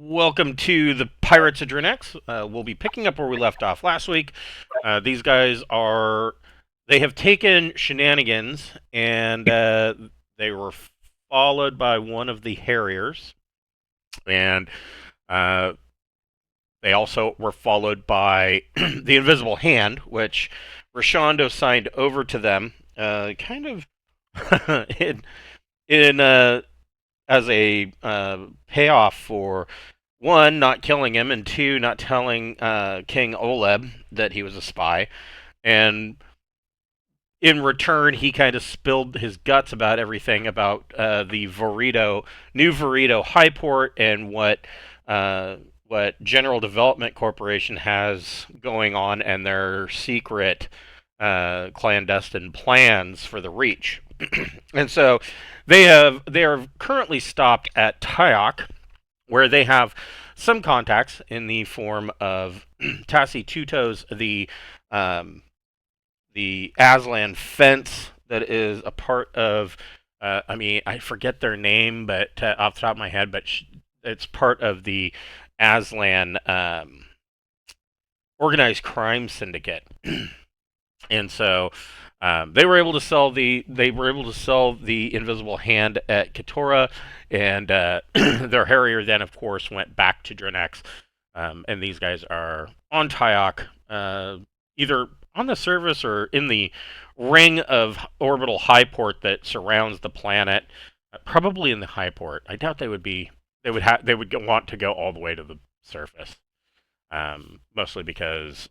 Welcome to the Pirates of Drinax. We'll be picking up where we left off last week. These guys they have taken shenanigans, and they were followed by one of the Harriers, and uh, they also were followed by the Invisible Hand, which Rashando signed over to them, kind of in as a payoff for one, not killing him, and two, not telling King Oleb that he was a spy. And in return, he kind of spilled his guts about everything about the new Vorito Highport, and what General Development Corporation has going on, and their secret clandestine plans for the Reach. And so they are currently stopped at Tyokh, where they have some contacts in the form of Tassi Tutos, the Aslan fence that is a part of. I forget their name, but off the top of my head, but it's part of the Aslan organized crime syndicate. And so they were able to sell the Invisible Hand at Katora, and their Harrier then, of course, went back to Drinax. And these guys are on Tyokh, either on the surface or in the ring of orbital Highport that surrounds the planet. Probably in the Highport. I doubt they would be. They would want to go all the way to the surface. Mostly because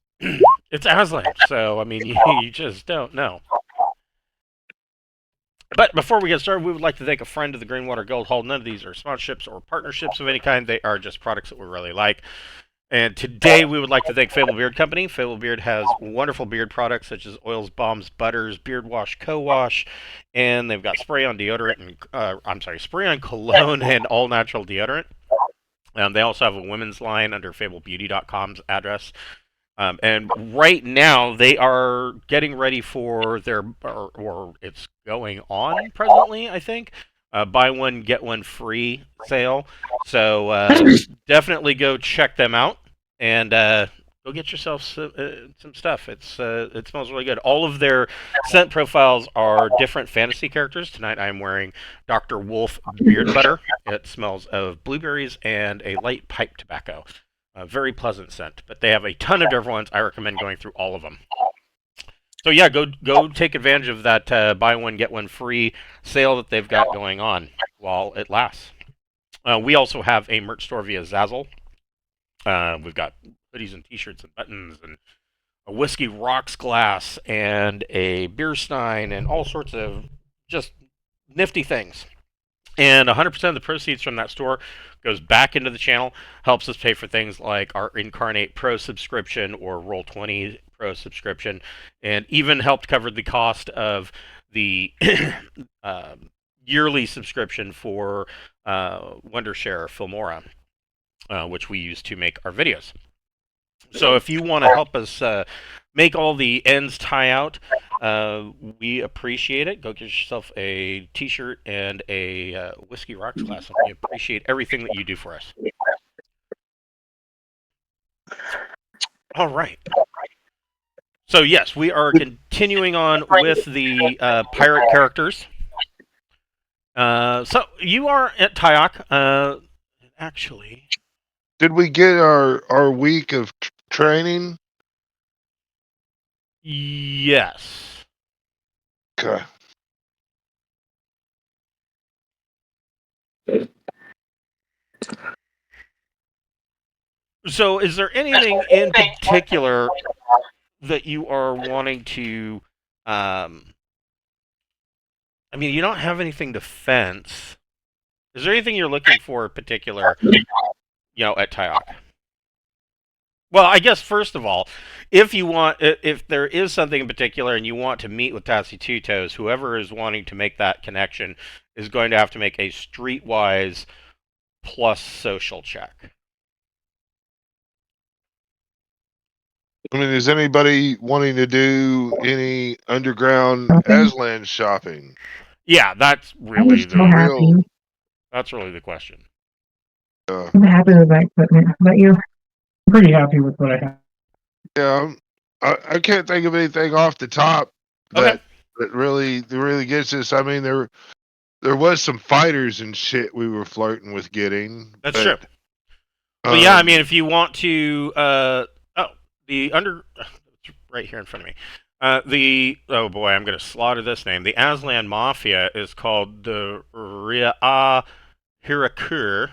it's Aslan, so I mean, you just don't know. But before we get started, we would like to thank a friend of the Greenwater Guildhall. None of these are sponsorships or partnerships of any kind. They are just products that we really like. And today we would like to thank Fable Beard Company. Fable Beard has wonderful beard products such as oils, balms, butters, beard wash, co-wash, and they've got spray-on deodorant and spray-on cologne and all-natural deodorant. They also have a women's line under FableBeauty.com's address. And right now they are getting ready for or it's going on presently, I think. Buy one get one free sale. So definitely go check them out and go get yourself some stuff. It smells really good. All of their scent profiles are different fantasy characters. Tonight I'm wearing Dr. Wolf Beard Butter. It smells of blueberries and a light pipe tobacco. A very pleasant scent, but they have a ton of different ones. I recommend going through all of them. So yeah, go take advantage of that buy one get one free sale that they've got going on while it lasts. We also have a merch store via Zazzle. We've got hoodies and t-shirts and buttons and a whiskey rocks glass and a beer stein and all sorts of just nifty things. And 100% of the proceeds from that store goes back into the channel, helps us pay for things like our Incarnate Pro subscription or Roll20 Pro subscription, and even helped cover the cost of the yearly subscription for Wondershare Filmora, which we use to make our videos. So if you want to help us make all the ends tie out, we appreciate it. Go get yourself a t-shirt and a Whiskey Rocks glass. We appreciate everything that you do for us. All right. So yes, we are continuing on with the pirate characters. So you are at Tyokh. Actually, did we get our week of training? Yes. Okay. So, is there anything in particular that you are wanting to? I mean, you don't have anything to fence. Is there anything you're looking for in particular, at Tyokh? Well, I guess first of all, if there is something in particular and you want to meet with Tassi Tutos, whoever is wanting to make that connection is going to have to make a streetwise plus social check. I mean, is anybody wanting to do any underground Aslan shopping? Yeah, that's really the question. I'm happy with that equipment. How about you? I'm pretty happy with what I have. Yeah, I can't think of anything off the top Okay. that really gets us. I mean, there was some fighters and shit we were flirting with getting. That's true. But, Well, yeah, I mean, if you want to, the under, it's right here in front of me. Oh boy, I'm going to slaughter this name. The Aslan Mafia is called the Ria Hirakur,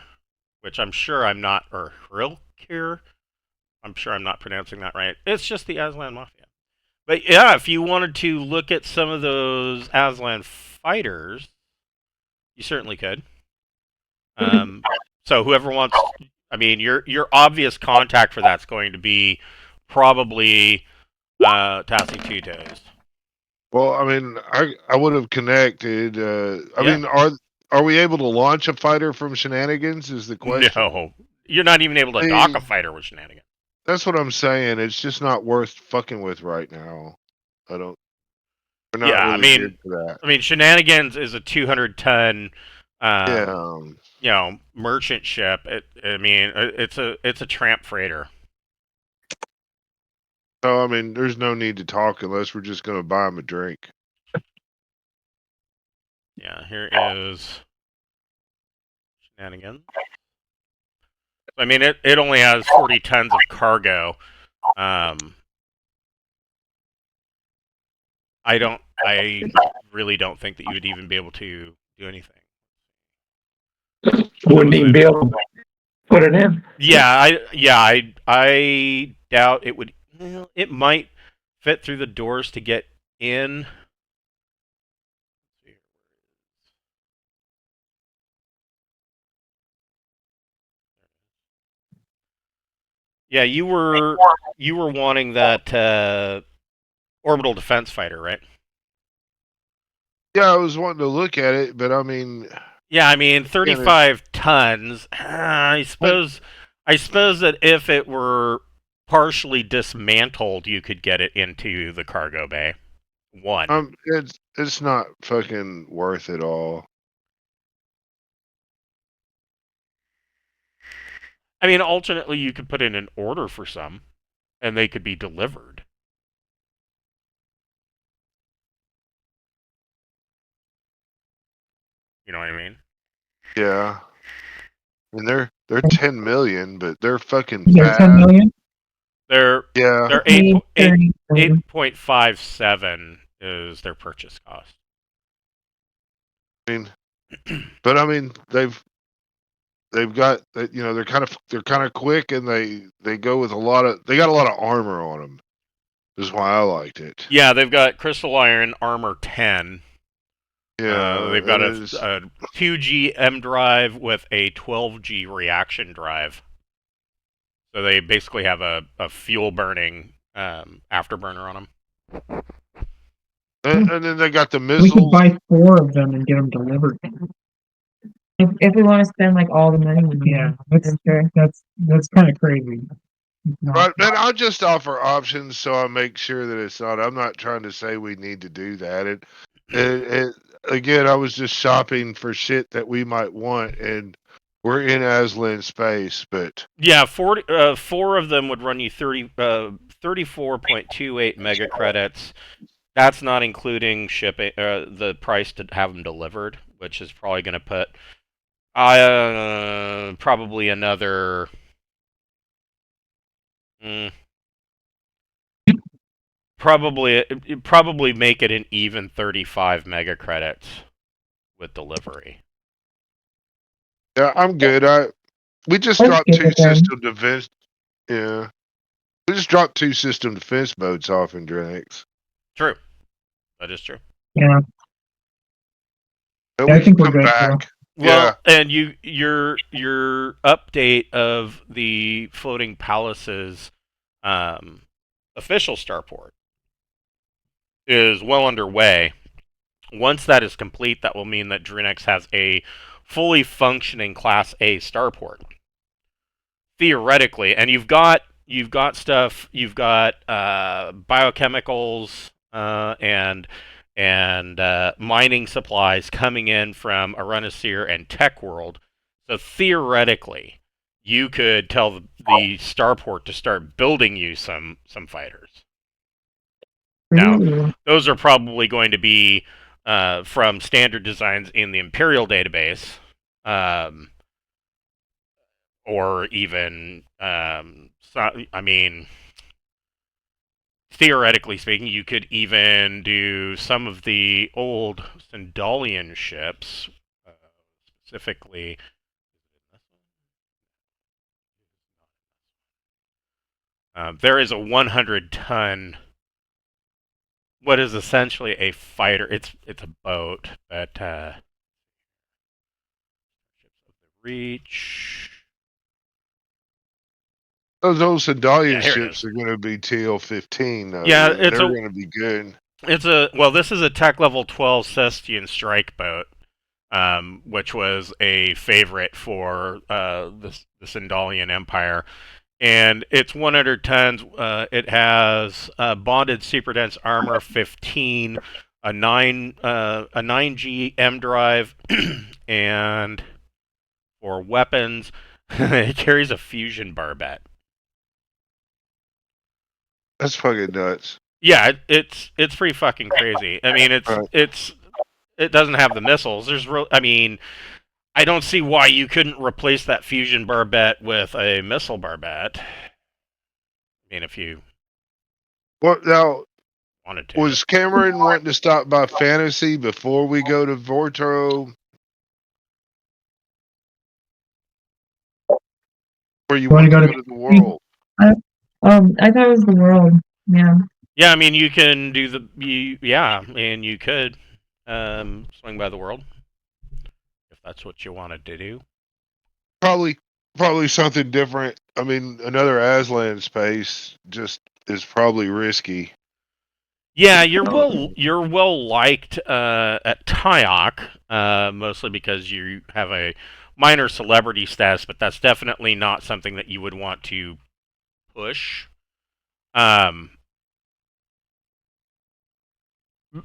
which I'm sure I'm not, or Hrilkir. I'm sure I'm not pronouncing that right. It's just the Aslan Mafia. But yeah, if you wanted to look at some of those Aslan fighters, you certainly could. So whoever wants, I mean, your obvious contact for that's going to be probably Tassie Two Toes. well, I mean, I would have connected. I Yeah. mean, are we able to launch a fighter from Shenanigans? Is the question. No, you're not even able to dock a fighter with Shenanigans. That's what I'm saying. It's just not worth fucking with right now. I don't. We're not Yeah, really good for that. I mean, Shenanigans is a 200-ton, Yeah. merchant ship. It's a tramp freighter. So I mean, there's no need to talk unless we're just going to buy them a drink. Yeah, here is Shenanigans. I mean, it only has 40 tons of cargo. I really don't think that you would even be able to do anything. Wouldn't even be able to put it in. I doubt it would. Well, it might fit through the doors to get in. Yeah, you were wanting that orbital defense fighter, right? Yeah, I was wanting to look at it, but I mean, Yeah, I mean 35 tons. I suppose that if it were partially dismantled, you could get it into the cargo bay. it's not fucking worth it all. I mean, alternately, you could put in an order for some, and they could be delivered. You know what I mean? Yeah. And they're 10 million, but they're fucking They're fast. 10 million? They're 8.57 is their purchase cost. I mean, but I mean they've got they're kind of quick and they go with they got a lot of armor on them. Is why I liked it. Yeah, they've got crystal iron armor 10. Yeah, they've got a 2G M drive with a 12G reaction drive. So they basically have a fuel burning afterburner on them. And then they got the missiles. We could buy 4 of them and get them delivered. If we want to spend like all the money, yeah, that's kind of crazy. Right, and I'll just offer options so I make sure that it's not. I'm not trying to say we need to do that. Again, I was just shopping for shit that we might want, and we're in Aslan space, but yeah, 4 of them would run you 34.28 mega credits. That's not including shipping, the price to have them delivered, which is probably going to put probably another. Probably make it an even 35 mega credits with delivery. yeah, I'm good. We just dropped 2 system defense. Yeah, we just dropped 2 system defense modes off in Drinax. True, that is true. Yeah, I think we're good. Back. Well, and your update of the floating palaces official starport is well underway. Once that is complete, that will mean that Drinax has a fully functioning Class A starport. Theoretically, and you've got stuff. You've got biochemicals and mining supplies coming in from Arunaseer and Tech World. So theoretically, you could tell the starport to start building you some fighters. Now, Ooh. those are probably going to be from standard designs in the Imperial database, or even, I mean, theoretically speaking, you could even do some of the old Sindalian ships, specifically. There is a 100-ton, what is essentially a fighter. It's a boat, but ships of the Reach. Those old Sindalian Yeah, here it ships is. are going to be TL-15, though. Yeah, They're going to be good. This is a tech level 12 Cestian strike boat, which was a favorite for the Sindalian Empire. And it's 100 tons. It has bonded super dense armor 15, a 9G M drive, and for weapons, it carries a fusion barbette. That's fucking nuts. Yeah, it's pretty fucking crazy. I mean, Right. it doesn't have the missiles. I mean, I don't see why you couldn't replace that fusion barbette with a missile barbette. I mean, if you What now? wanted to. Was Cameron wanting to stop by Fantasy before we go to Vortro? Or you want to go to the world? I thought it was the world. Yeah. Yeah, I mean, you can do and you could swing by the world if that's what you wanted to do. Probably something different. I mean, another Aslan space just is probably risky. Yeah, you're well liked at Tyokh, mostly because you have a minor celebrity status, but that's definitely not something that you would want to push.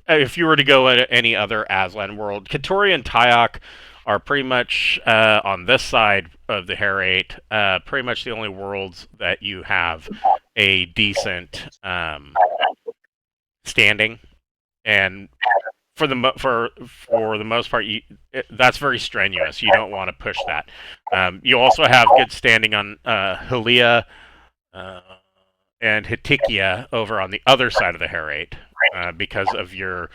If you were to go at any other Aslan world, Katori and Tyokh are pretty much on this side of the Hair 8, pretty much the only worlds that you have a decent standing, and for the most part, that's very strenuous. You don't want to push that. You also have good standing on Hylia and Hitikia over on the other side of the Hair 8, because of your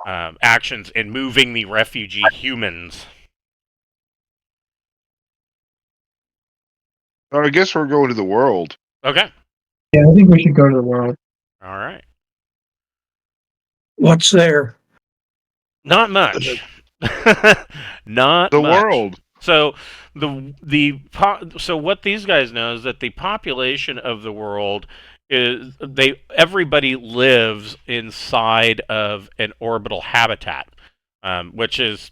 actions in moving the refugee humans. I guess we're going to the world. Okay. Yeah, I think we should go to the world. All right. What's there? Not much. Not The much. world. So so what these guys know is that the population of the world is everybody lives inside of an orbital habitat, which is,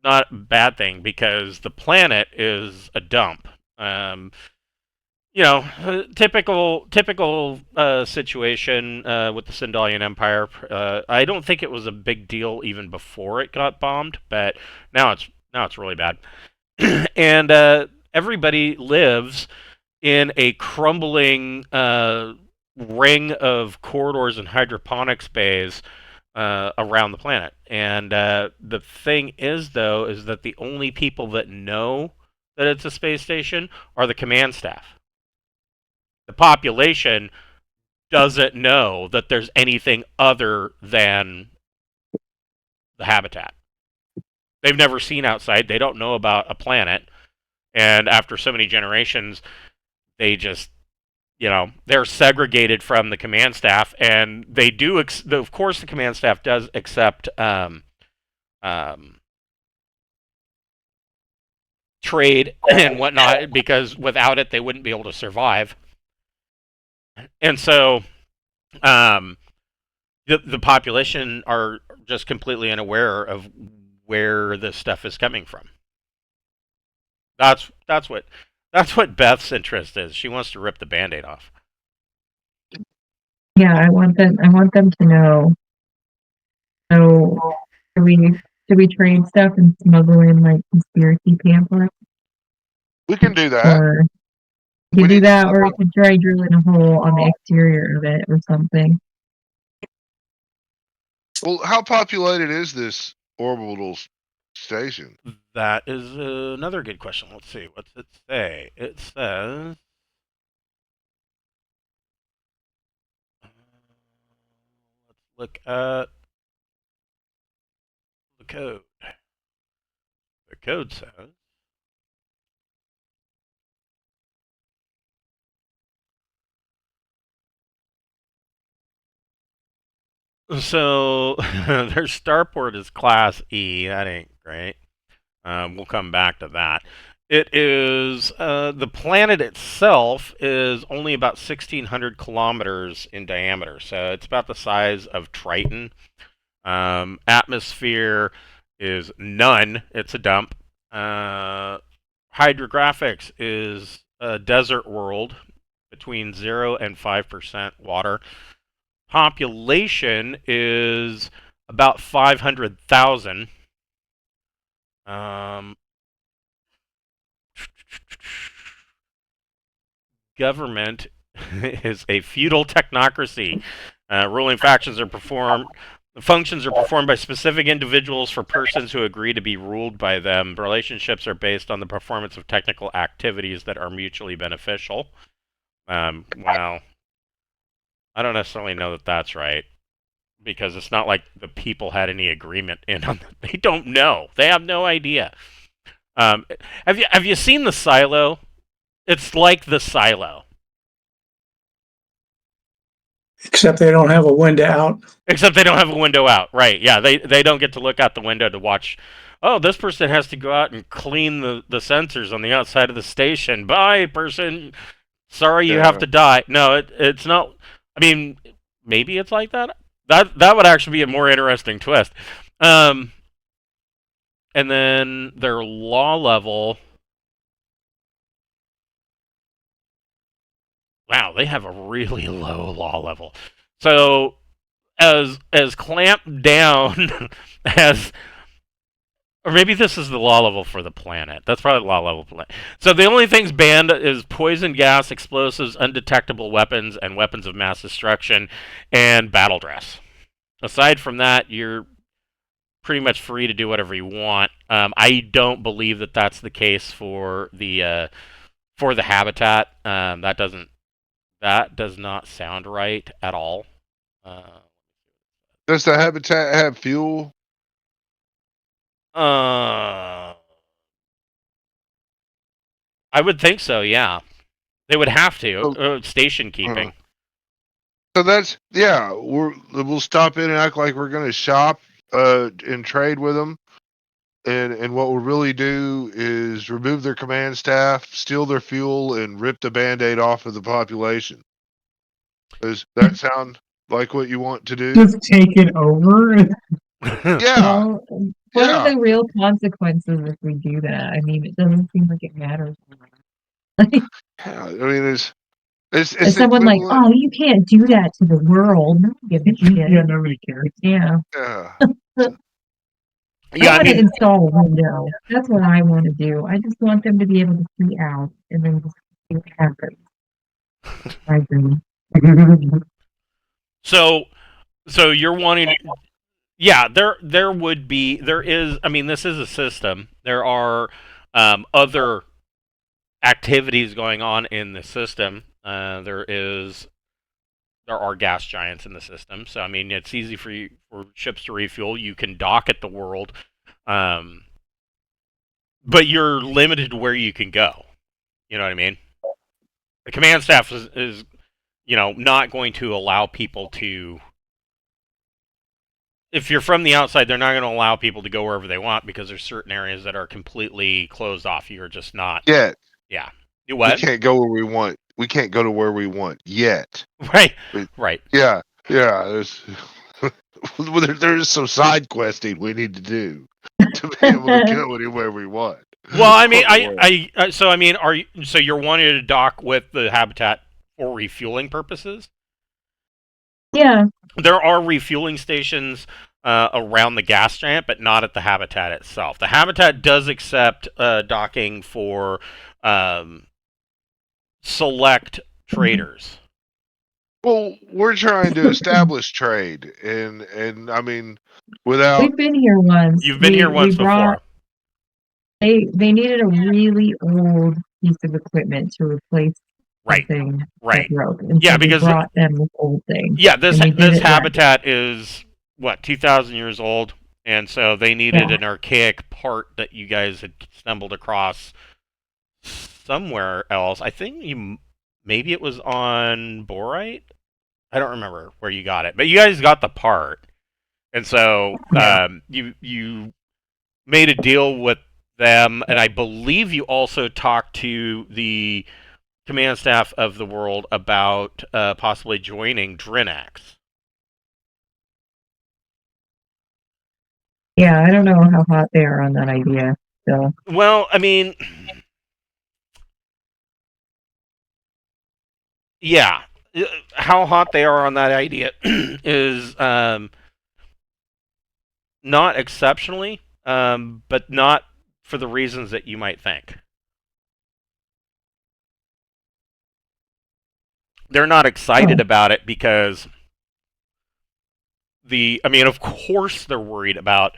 not a bad thing because the planet is a dump. Typical situation with the Sindalian Empire. I don't think it was a big deal even before it got bombed, but now it's really bad. And everybody lives in a crumbling ring of corridors and hydroponics bays around the planet. And the thing is that the only people that know that it's a space station are the command staff. The population doesn't know that there's anything other than the habitat. They've never seen outside. They don't know about a planet. And after so many generations, they just, they're segregated from the command staff. And they do, of course, the command staff does accept trade and whatnot, because without it, they wouldn't be able to survive. And so, the population are just completely unaware of where this stuff is coming from. That's what Beth's interest is. She wants to rip the Bandaid off. Yeah, I want them to know. So, should we trade stuff and smuggle in like conspiracy pamphlets? We can do that. Or you We could do need to that, stop or on- you could try drilling a hole on the exterior of it or something. Well, how populated is this orbital station? That is another good question. Let's see. What's it say? It says. Let's look at the code. The code says. So their starport is Class E. That ain't great. We'll come back to that. It is the planet itself is only about 1,600 kilometers in diameter, so it's about the size of Triton. Atmosphere is none; it's a dump. Hydrographics is a desert world between 0 and 5% water. Population is about 500,000. Government is a feudal technocracy. Ruling factions are performed. Functions are performed by specific individuals for persons who agree to be ruled by them. Relationships are based on the performance of technical activities that are mutually beneficial. Well, I don't necessarily know that that's right, because it's not like the people had any agreement in on that. They don't know. They have no idea. Have you seen the silo? It's like the silo. Except they don't have a window out. Except they don't have a window out. Right, yeah. They don't get to look out the window to watch, oh, this person has to go out and clean the sensors on the outside of the station. Bye, person. Sorry you have to die. No, it's not. I mean, maybe it's like that. That would actually be a more interesting twist. And then their law level. Wow, they have a really low law level. So as clamped down as, or maybe this is the law level for the planet. That's probably the law level planet. So the only things banned is poison gas, explosives, undetectable weapons, and weapons of mass destruction, and battle dress. Aside from that, you're pretty much free to do whatever you want. I don't believe that that's the case for the habitat. That does not sound right at all. Does the habitat have fuel? I would think so, yeah. They would have to. Station keeping. So that's, yeah, we'll stop in and act like we're going to shop and trade with them. And what we'll really do is remove their command staff, steal their fuel, and rip the Bandaid off of the population. Does that sound like what you want to do? Just take it over. Yeah. Well, what are the real consequences if we do that? I mean, it doesn't seem like it matters. Yeah, I mean, it's Is someone like, oh, you can't do that to the world? No one gives a shit. Yeah, nobody cares. Yeah. Yeah. Yeah, I want to install a window. That's what I want to do. I just want them to be able to see out and then just see what happens. I agree. So you're wanting, yeah, there is, I mean, this is a system. There are other activities going on in the system. There are gas giants in the system, so I mean, it's easy for ships to refuel. You can dock at the world, but you're limited to where you can go. You know what I mean? The command staff is not going to allow people to. If you're from the outside, they're not going to allow people to go wherever they want, because there's certain areas that are completely closed off. You're just not. Yet. Yeah. You what? We can't go where we want. We can't go to where we want yet. Right. But, right. Yeah. There's some side questing we need to do to be able to go anywhere we want. Well, I mean, so you're wanting to dock with the habitat for refueling purposes? Yeah. There are refueling stations around the gas giant, but not at the habitat itself. The habitat does accept docking for um, select traders. Well, we're trying to establish trade, and I mean, without We've been here once. You've been here We once brought before. they needed a really old piece of equipment to replace Right. something that Right. broke, and Yeah, so we because brought them this old thing, yeah, this and we did this it right. habitat is what 2,000 years old, and so they needed Yeah. an archaic part that you guys had stumbled across somewhere else. I think maybe it was on Borite. I don't remember where you got it, but you guys got the part, and so Yeah. you made a deal with them, and I believe you also talked to the command staff of the world about possibly joining Drinax. Yeah, I don't know how hot they are on that idea still. Well, I mean, yeah, how hot they are on that idea is not exceptionally, but not for the reasons that you might think. They're not excited about it because I mean, of course they're worried about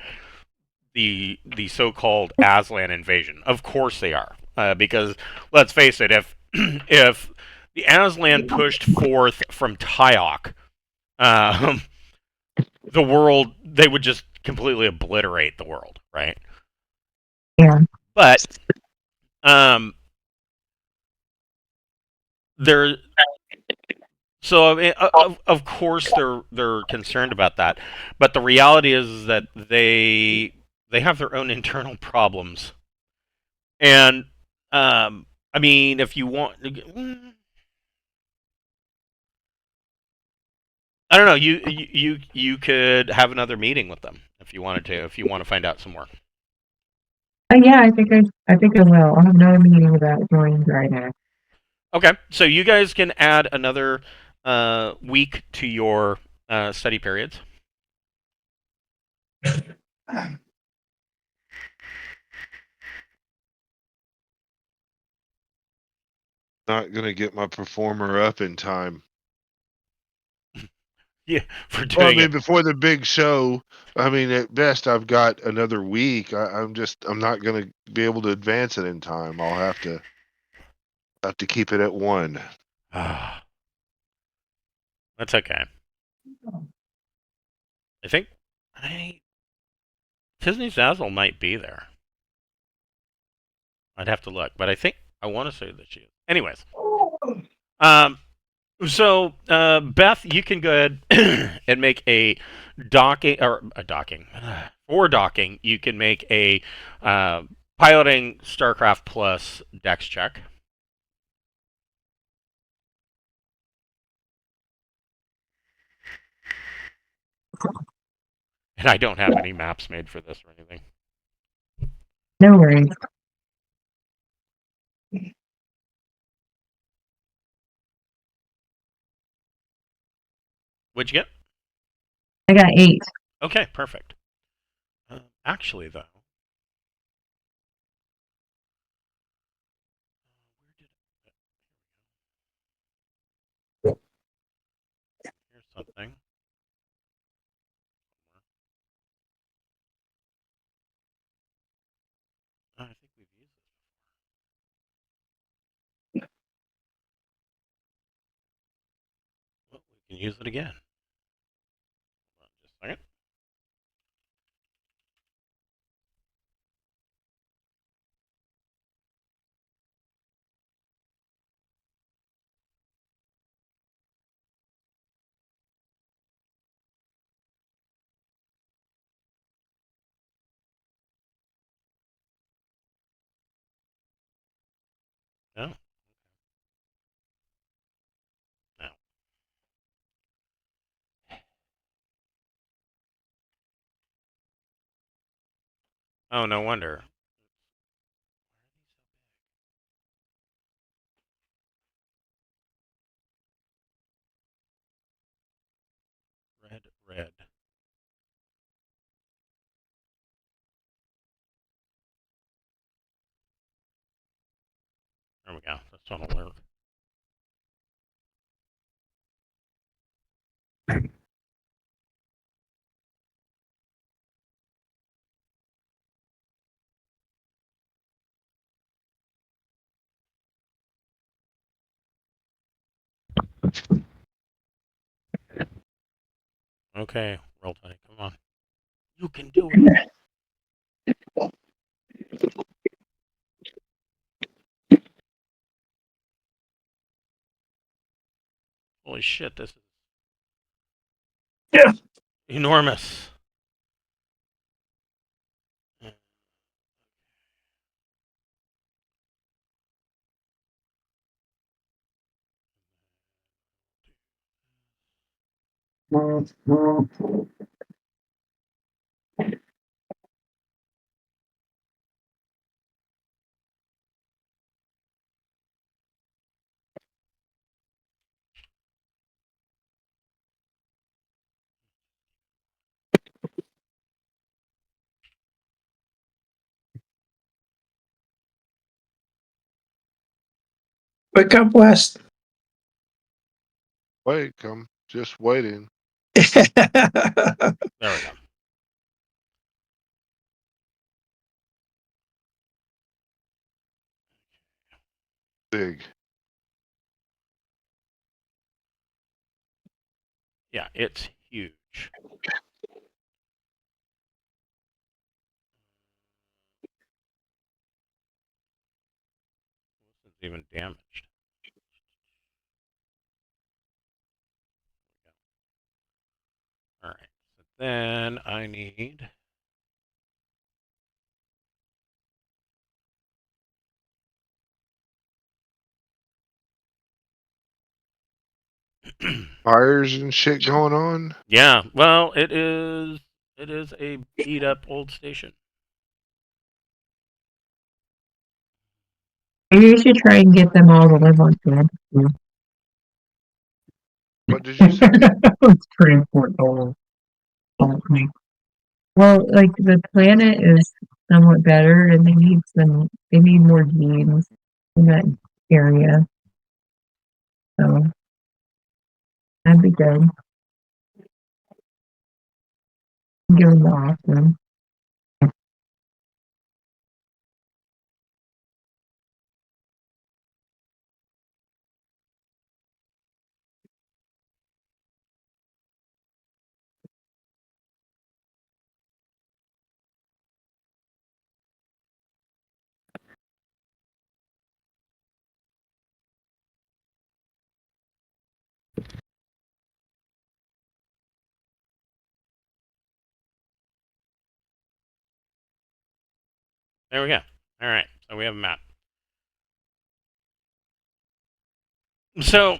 the so-called Aslan invasion. Of course they are, because let's face it, if if the Aslan pushed forth from Tyokh, um, the world they would just completely obliterate the world, right? Yeah. But they're so I mean, of course they're concerned about that, but the reality is that they have their own internal problems, and I mean, if you want, I don't know, you could have another meeting with them if you wanted to, if you want to find out some more. Yeah, I think I will. I'll have another meeting about joining Drinax. Okay, so you guys can add another week to your study periods. not gonna get my performer up in time. Yeah, for Well, I doing mean, it. before the big show, I mean, at best, I've got another week. I'm not gonna be able to advance it in time. I'll have to keep it at 1. That's okay. I think Disney Zazzle might be there. I'd have to look, but I want to say that she is. Anyways, so Beth, you can go ahead and make a docking for docking. You can make a piloting StarCraft Plus Dex check. And I don't have any maps made for this or anything. No worries. What'd you get? I got 8. Okay, perfect. Actually, though, here's something. I think we've used this before. Well, we can use it again. Hold on just a second. No. No. Oh, no wonder. Red, red. we go. That's not a work. Okay, roll 20. Come on. You can do it. Holy shit, this is Yeah. enormous. Wake up, West. Wait, I'm just waiting. There we go. Big. Yeah, it's huge. It's even damaged. All right. So then I need. Fires and shit going on. Yeah. Well, it is. It is a beat up old station. Maybe you should try and get them all to live on campus. What did you say? It's transport all. Well, like the planet is somewhat better, and they need some. They need more genes in that area. So that'd be good. Give them the option. There we go. All right. So we have a map. So,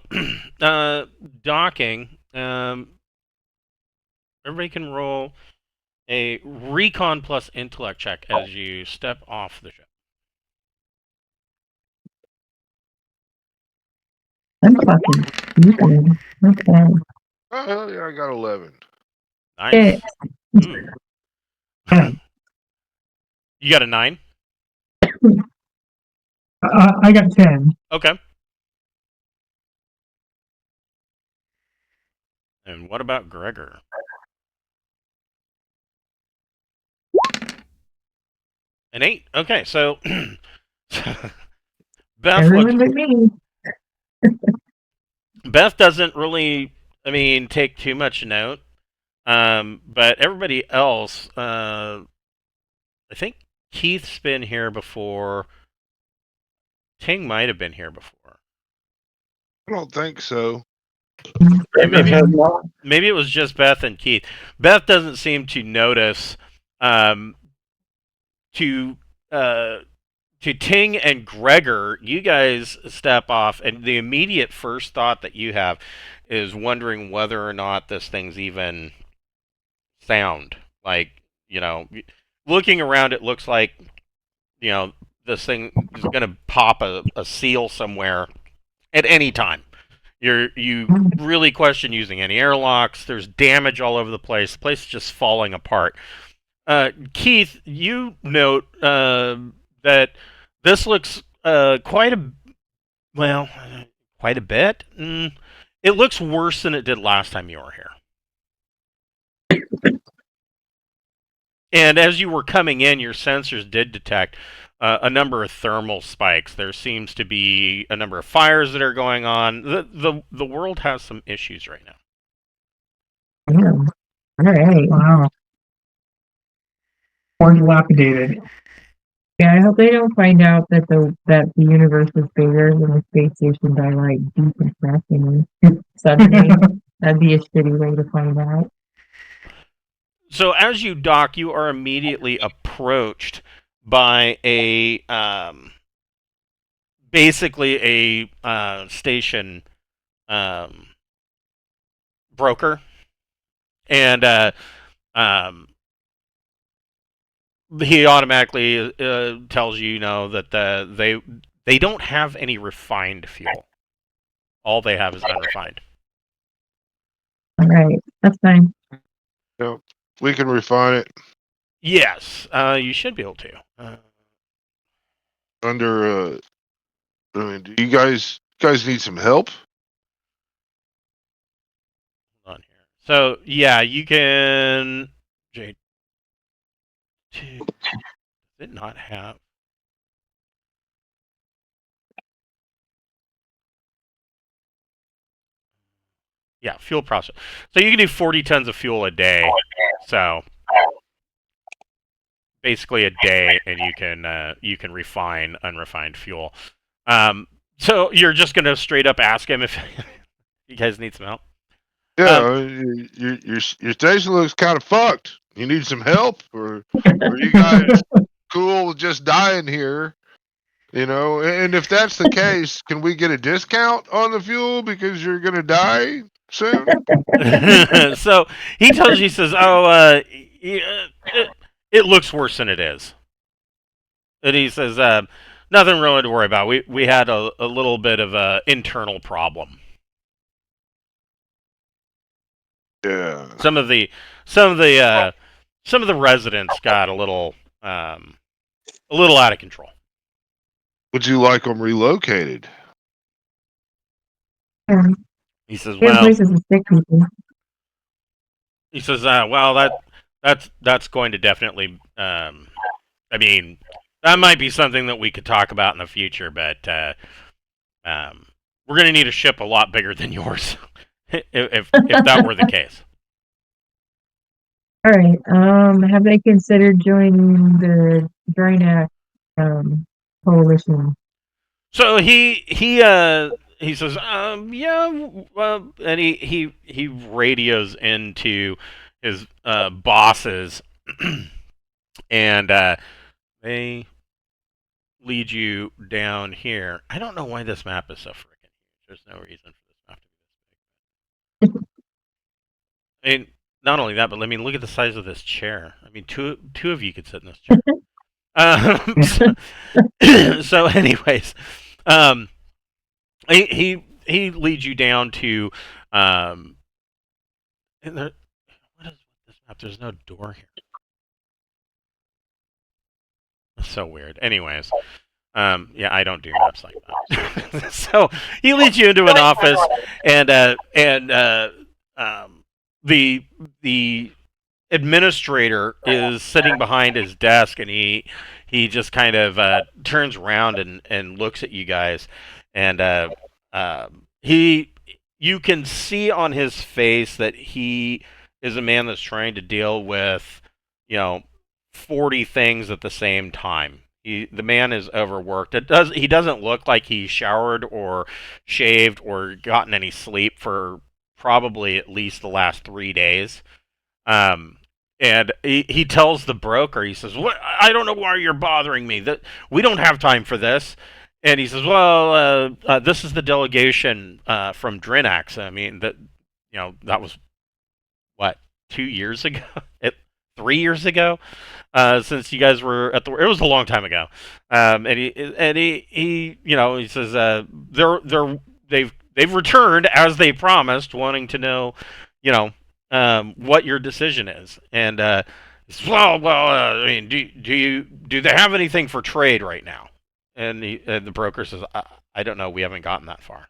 docking. Everybody can roll a recon plus intellect check as you step off the ship. I'm fucking stupid. Okay. Oh hell yeah, I got 11. Nice. Mm. Yeah. You got a 9? I got 10. Okay. And what about Gregor? An 8. Okay, so Everyone but me. Beth doesn't really, take too much note. But everybody else, I think Keith's been here before. Ting might have been here before. I don't think so. Yeah, maybe it was just Beth and Keith. Beth doesn't seem to notice to Ting and Gregor, you guys step off, and the immediate first thought that you have is wondering whether or not this thing's even sound. Like, looking around, it looks like, this thing is going to pop a seal somewhere at any time. You really question using any airlocks. There's damage all over the place. The place is just falling apart. Keith, you note that this looks quite a Well, quite a bit. It looks worse than it did last time you were here. And as you were coming in, your sensors did detect a number of thermal spikes. There seems to be a number of fires that are going on. The world has some issues right now. Damn. All right. Wow. Or dilapidated. Yeah, I hope they don't find out that the universe is bigger than the space station by like decompressing suddenly. That'd be a shitty way to find out. So as you dock, you are immediately approached by a basically a station broker, and he automatically tells you, that they don't have any refined fuel. All they have is unrefined. All right, that's fine. Yep. We can refine it Yes, you should be able to. under. I mean, do you guys need some help? Hold on here. So yeah, you can. J2 does it not have? Yeah, fuel process. So you can do 40 tons of fuel a day. So basically a day, and you can refine unrefined fuel. So you're just gonna straight up ask him if you guys need some help. Yeah, your station looks kind of fucked. You need some help, or are you guys cool with just dying here? And if that's the case, can we get a discount on the fuel because you're gonna die soon? So he tells you, he says, "Oh, it looks worse than it is." And he says, "Nothing really to worry about. We had a little bit of a internal problem. Yeah. Some of the residents got a little out of control." Would you like them relocated? He says, We have "Well," places to stick people. he says, "Well, that's going to definitely. I mean, that might be something that we could talk about in the future, but we're going to need a ship a lot bigger than yours if that were the case." All right. Have they considered joining the Drinax coalition? So he says, yeah, and he radios into his bosses, and they lead you down here. I don't know why this map is so freaking huge. There's no reason for this map to be this big. I mean, not only that, but I mean, look at the size of this chair. I mean, two of you could sit in this chair. So anyways, he leads you down to and there, what is this map? There's no door here. That's so weird. Anyways, yeah, I don't do maps like that. So he leads you into an office, and the administrator is sitting behind his desk, and he just kind of turns around and looks at you guys, and you can see on his face that he is a man that's trying to deal with 40 things at the same time. The man is overworked. He doesn't look like he showered or shaved or gotten any sleep for probably at least the last 3 days. And he tells the broker, he says, "What? I don't know why you're bothering me. That we don't have time for this." And he says, "Well, this is the delegation from Drinax. I mean, that was what, 2 years ago, 3 years ago, since you guys were at the. It was a long time ago." And he he says, they've returned as they promised, wanting to know, what your decision is. And he says, well, I mean, do they have anything for trade right now?" And the broker says, I don't know. We haven't gotten that far.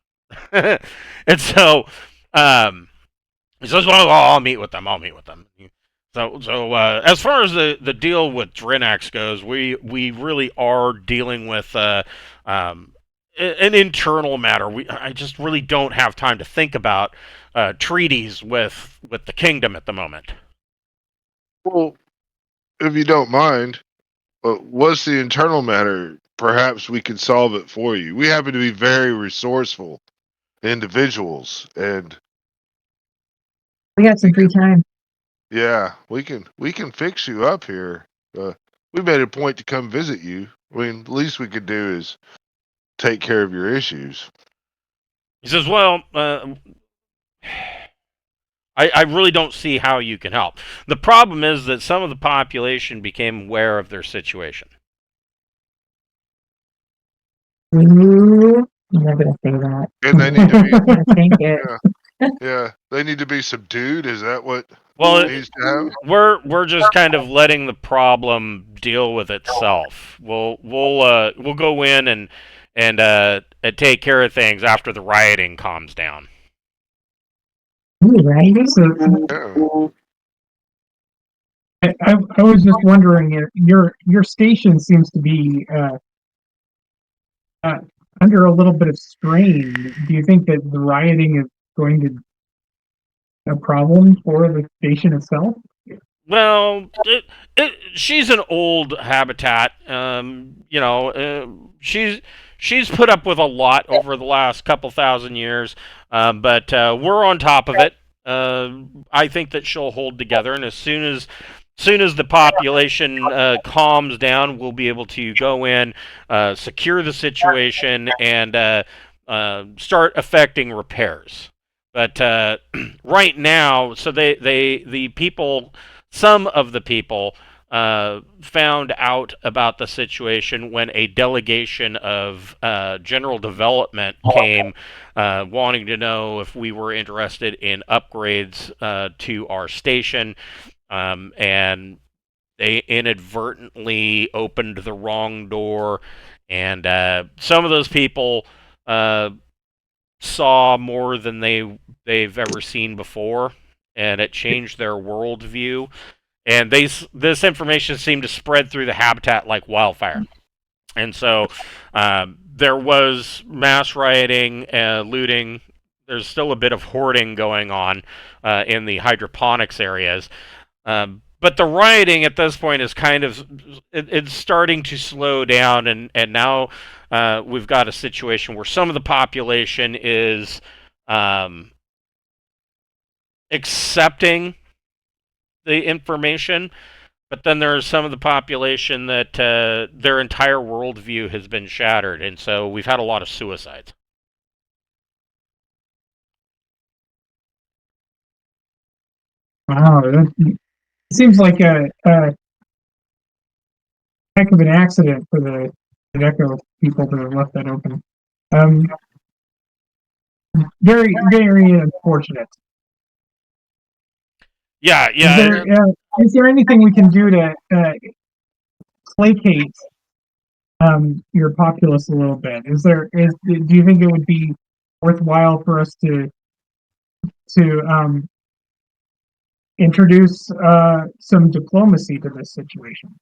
And so he says, well, I'll meet with them. I'll meet with them. So as far as the deal with Drinax goes, we really are dealing with an internal matter. I just really don't have time to think about treaties with the kingdom at the moment. Well, if you don't mind, what's the internal matter? Perhaps we can solve it for you. We happen to be very resourceful individuals, and We got some free time. yeah, we can fix you up here. We made a point to come visit you. I mean, the least we could do is take care of your issues. He says, well, I really don't see how you can help. The problem is that some of the population became aware of their situation. Ooh, I'm not gonna say that. And they need to be I think it. yeah, they need to be subdued. Is that what Well, needs to happen? we're just kind of letting the problem deal with itself. We'll go in and take care of things after the rioting calms down. Ooh, right? Yeah. I was just wondering, your station seems to be under a little bit of strain. Do you think that the rioting is going to be a problem for the station itself? Well, she's an old habitat. She's put up with a lot over the last couple thousand years, but we're on top of it. I think that she'll hold together, and as soon as the population calms down, we'll be able to go in, secure the situation, and start effecting repairs. But right now, so the people, some of the people found out about the situation when a delegation of general development came, wanting to know if we were interested in upgrades to our station, and they inadvertently opened the wrong door, and some of those people saw more than they've ever seen before, and it changed their worldview. And this information seemed to spread through the habitat like wildfire. And so there was mass rioting, looting. There's still a bit of hoarding going on in the hydroponics areas. But the rioting at this point is kind of it's starting to slow down, and now we've got a situation where some of the population is accepting the information, but then there's some of the population that their entire worldview has been shattered, and so we've had a lot of suicides. Wow, that seems like a heck of an accident for the Deco people to have left that open. Very, very unfortunate. Yeah. Is there anything we can do to placate your populace a little bit? Do you think it would be worthwhile for us to introduce some diplomacy to this situation?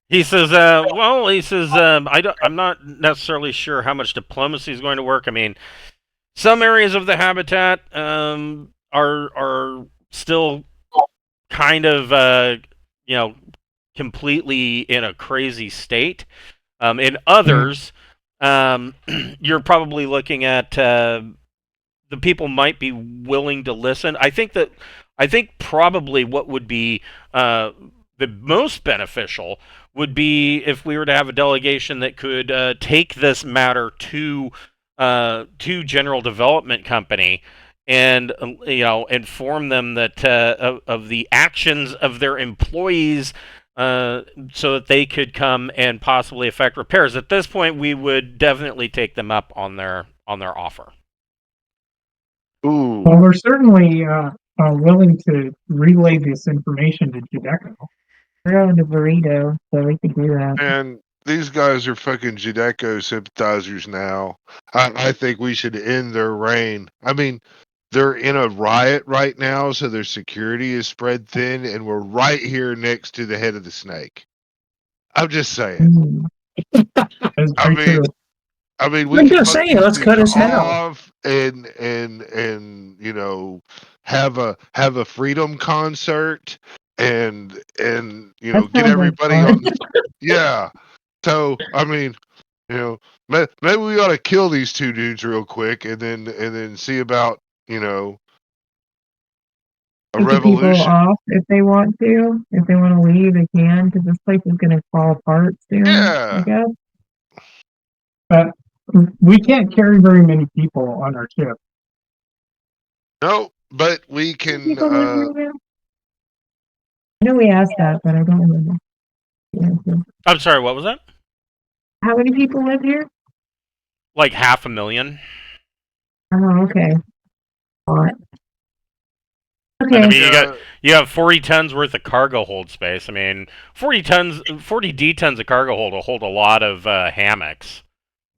He says, I'm not necessarily sure how much diplomacy is going to work. I mean, some areas of the habitat are still kind of completely in a crazy state. In others, you're probably looking at the people might be willing to listen. I think probably what would be the most beneficial would be if we were to have a delegation that could take this matter to General Development Company and inform them that of the actions of their employees, so that they could come and possibly effect repairs. At this point, we would definitely take them up on their offer. Ooh. Well, we're certainly willing to relay this information to Judeco. We're on the burrito, so we could do that. And these guys are fucking Judeko sympathizers now. I think we should end their reign. I mean, they're in a riot right now, so their security is spread thin, and we're right here next to the head of the snake. I'm just saying. That's I very mean, true. we I'm could just fuck saying, let's these cut his head off. off and you know have a freedom concert and you know That get sounds like everybody fun. on. Yeah. So I mean, you know, maybe we ought to kill these two dudes real quick and then see about you know a Take the people revolution. off if they want to. If they want to leave, they can, because this place is going to fall apart soon, I Yeah. guess. We can't carry very many people on our ship. No, but we How many can. people live here now? I know we asked that, but I don't remember the answer. I'm sorry, what was that? How many people live here? Like 500,000. Oh, okay. A lot. And I Okay. mean, you have 40 tons worth of cargo hold space. I mean, 40 D tons of cargo hold will hold a lot of hammocks.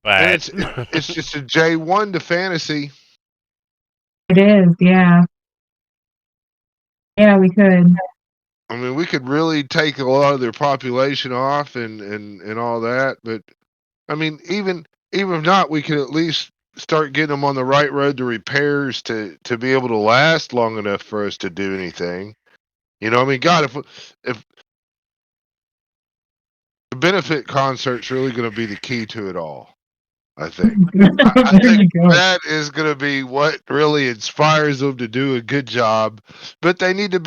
And But it's just a J1 to fantasy. It is, yeah. Yeah, we could. I mean, we could really take a lot of their population off and all that, but I mean, even if not, we could at least start getting them on the right road to repairs to be able to last long enough for us to do anything. You know, I mean, God, if the benefit concert's really going to be the key to it all, I think. I There you think go. that is going to be what really inspires them to do a good job. But they need to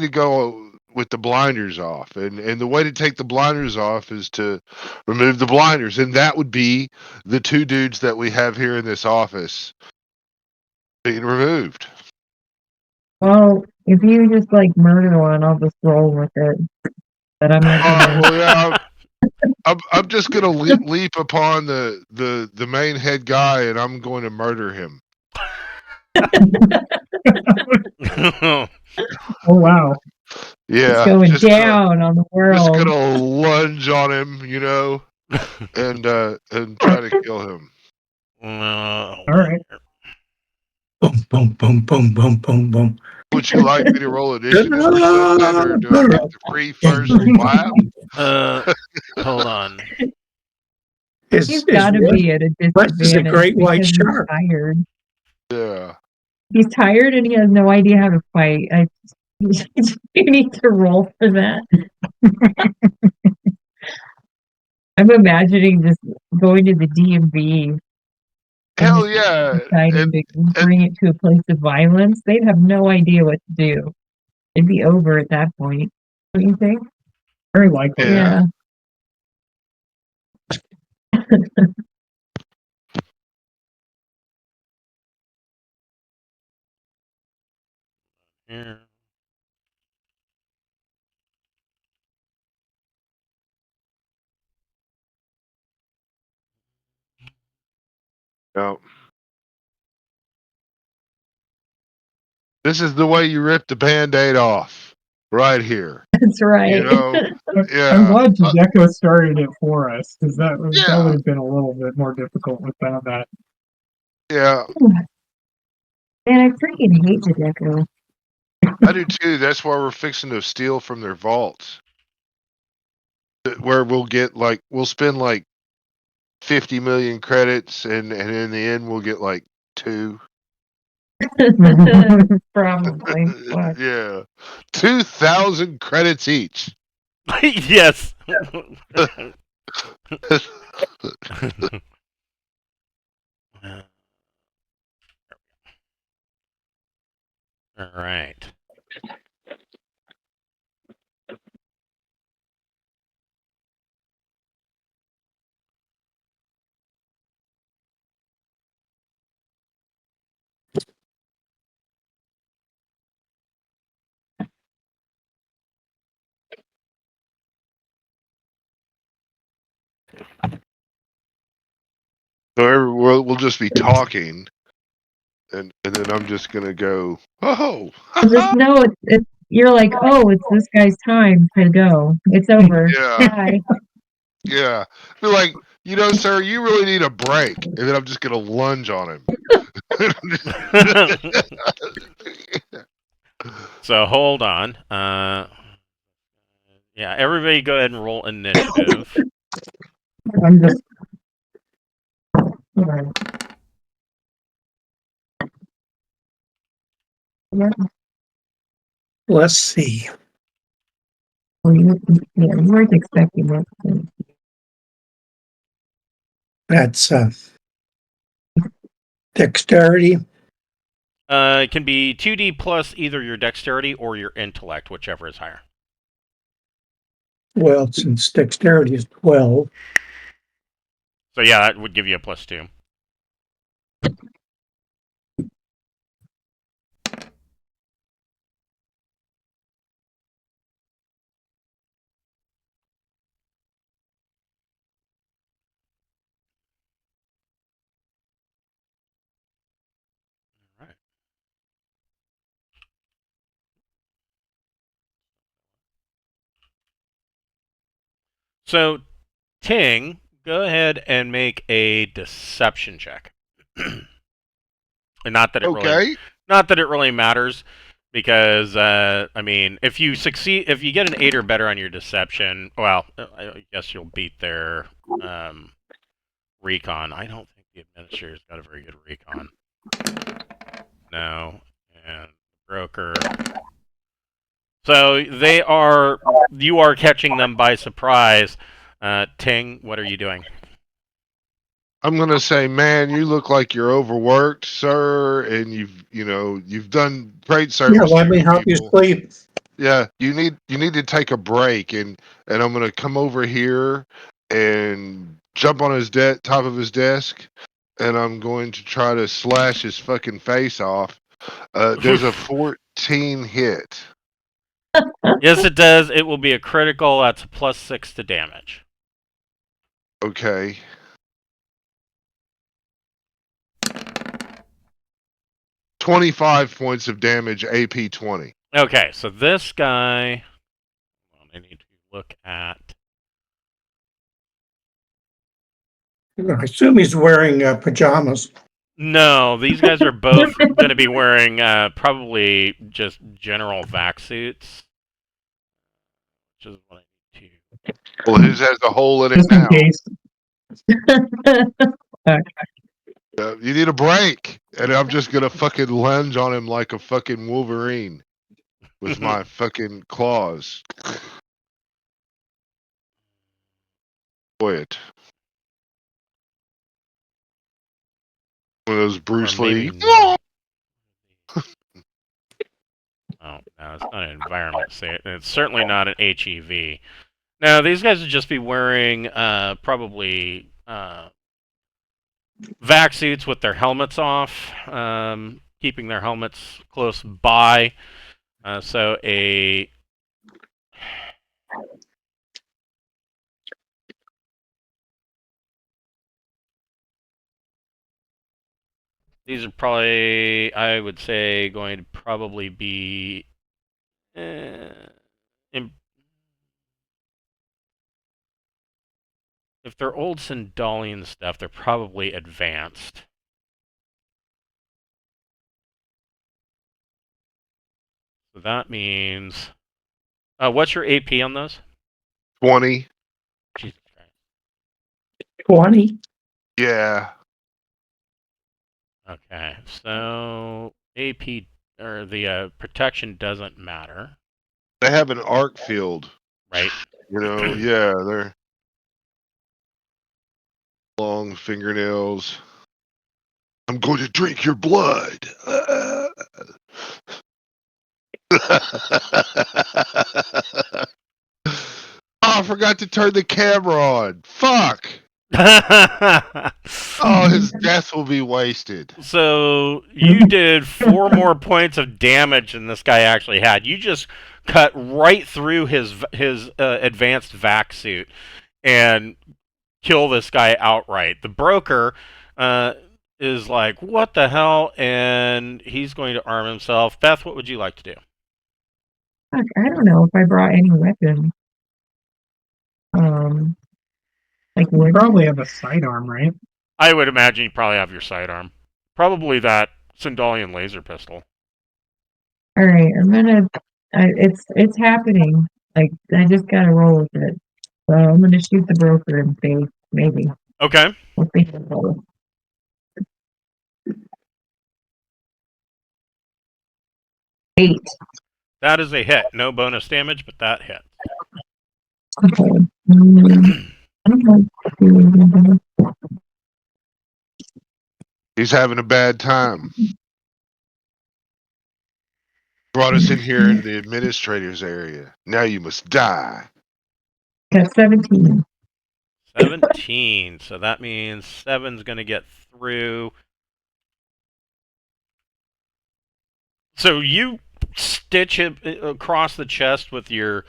go with the blinders off, and the way to take the blinders off is to remove the blinders, and that would be the two dudes that we have here in this office being removed. Well, if you just like murder one, I'll just roll with it. But I'm not gonna. Well, yeah. I'm just gonna leap upon the main head guy, and I'm going to murder him. Oh wow. Yeah, It's going just down on the just world. gonna lunge on him, you know, and try to kill him. All right. Boom, boom, boom, boom, boom, boom, boom. Would you like me to roll initiative or something, or do I get the free first laugh? hold on. He's got to be at a West is a disadvantage great white because shark. he's tired. Yeah. He's tired and he has no idea how to fight. You need to roll for that. I'm imagining just going to the DMV Hell and yeah. deciding to bring it to a place of violence. They'd have no idea what to do. It'd be over at that point. Don't you think? Very likely. Yeah. Yeah. No. This is the way you rip the Band-Aid off. Right here. That's right. You know? Yeah. I'm glad Judeko started it for us, because that would Yeah. have been a little bit more difficult without that. Yeah. Man, I freaking hate the deco. I do too. That's why we're fixing to steal from their vaults. Where we'll spend like 50 million credits, and in the end we'll get like 2. Probably. Fuck. Yeah. 2,000 credits each. Yes. All right. So we'll just be talking, and then I'm just gonna go, oh, Just know you're like, oh, it's this guy's time to go. It's over. yeah. Bye. Yeah. Be like, sir, you really need a break. And then I'm just gonna lunge on him. So hold on. Yeah, everybody go ahead and roll initiative. I'm just. Yeah. Let's see. Well, you weren't expecting it. That's dexterity. It can be 2d plus either your dexterity or your intellect, whichever is higher. Well, since dexterity is 12, So yeah, that would give you a +2. All right. So Ting, go ahead and make a deception check. And not that it really matters, because I mean, if you get an 8 or better on your deception, well, I guess you'll beat their recon. I don't think the administrator's got a very good recon. No, and broker. So you are catching them by surprise. Ting, what are you doing? I'm gonna say, man, you look like you're overworked, sir, and you've done great service. yeah, let to me your help you people. sleep. Yeah, you need to take a break, and I'm gonna come over here and jump on top of his desk, and I'm going to try to slash his fucking face off. There's a 14 hit. Yes, it does. It will be a critical. That's a +6 to damage. Okay. $25 points of damage, AP 20. Okay, so this guy. Well, I need to look at. I assume he's wearing pajamas. No, these guys are both going to be wearing probably just general vac suits, which is what I need to. Well, his has a hole in it Just in now. case. You need a break, and I'm just gonna fucking lunge on him like a fucking Wolverine with my fucking claws. Boy, it. One of those Bruce Lee. Not. Oh, no, it's not an environment suit. It's certainly not an HEV. No, these guys would just be wearing probably vac suits with their helmets off, keeping their helmets close by. So a these are probably, I would say, going to probably be if they're old Sindalian stuff, they're probably advanced. So that means, what's your AP on those? 20. Jesus Christ. 20. Yeah. Okay, so AP or the protection doesn't matter, They have an arc field. right? Yeah, they're long fingernails. I'm going to drink your blood. Oh, I forgot to turn the camera on. Fuck. Oh, his death will be wasted. So you did 4 more points of damage than this guy actually had. You just cut right through his advanced vac suit and kill this guy outright. The broker is like, what the hell? And he's going to arm himself. Beth, what would you like to do? Fuck, I don't know if I brought any weapons. Like You wood? probably have a sidearm, right? I would imagine you probably have your sidearm. Probably that Sindalian laser pistol. All right, it's happening. Like I just gotta roll with it. So I'm gonna shoot the broker in the face, maybe. Okay. We'll see. 8. That is a hit. No bonus damage, but that hit. Okay. I don't know. He's having a bad time. Brought us in here in the administrator's area. Now you must die. Got 17. 17. So that means 7's going to get through. So you stitch it across the chest with your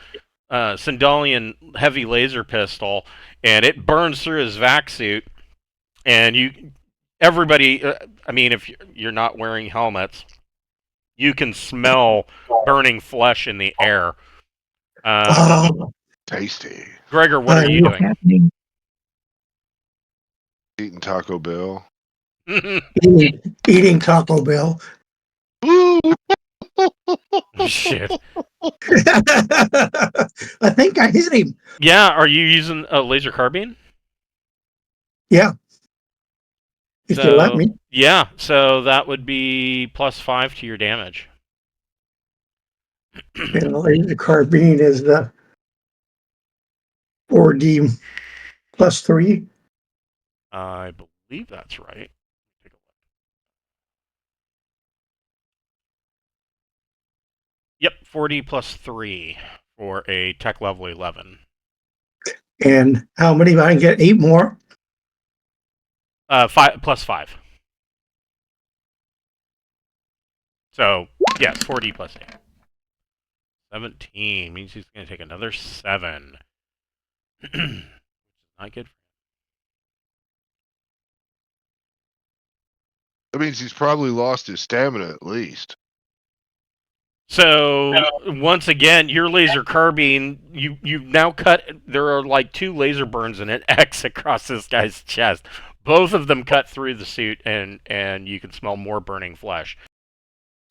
Sindalian heavy laser pistol, and it burns through his vac suit. And everybody, I mean, if you're not wearing helmets, you can smell burning flesh in the air. Tasty. Gregor, what are you What's doing? happening? Eating Taco Bell. Eating Taco Bell. Woo! Shit. I think I hit him. Yeah, are you using a laser carbine? Yeah. If you let me. Yeah, so that would be +5 to your damage. And the carbine is the 4D +3. I believe that's right. Take a look. Yep, 40 +3 for a tech level 11. And how many? I get 8 more. 5 +5. So yes, 40 +8. 17 means he's going to take another 7. Not good. That means he's probably lost his stamina at least. So once again, your laser carbine, you now cut. There are like 2 laser burns and an X across this guy's chest. Both of them cut through the suit, and you can smell more burning flesh.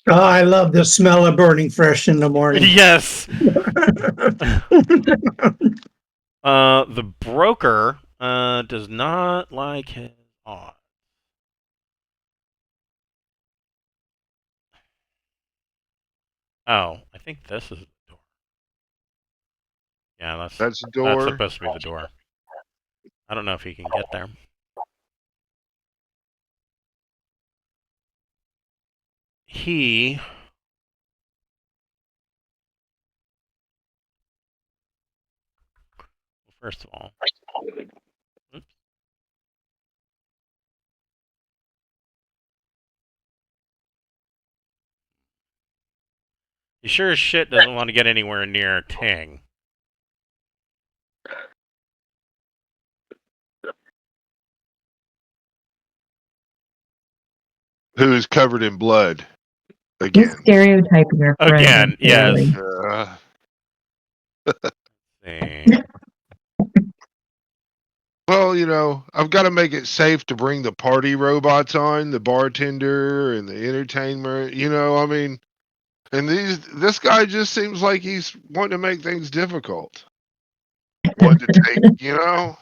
Oh, I love the smell of burning fresh in the morning. Yes. The broker does not like his odds. Oh, I think this is the door. Yeah, That's the that's door. supposed to be the door. I don't know if he can get there. He first of all, oops. He sure as shit doesn't want to get anywhere near Ting. Who is covered in blood. He's Again. stereotyping our friend. Again, yes. See. Well, you know, I've got to make it safe to bring the party robots on, the bartender and the entertainment. You know, I mean, and this guy just seems like he's wanting to make things difficult. Wanting to take, you know.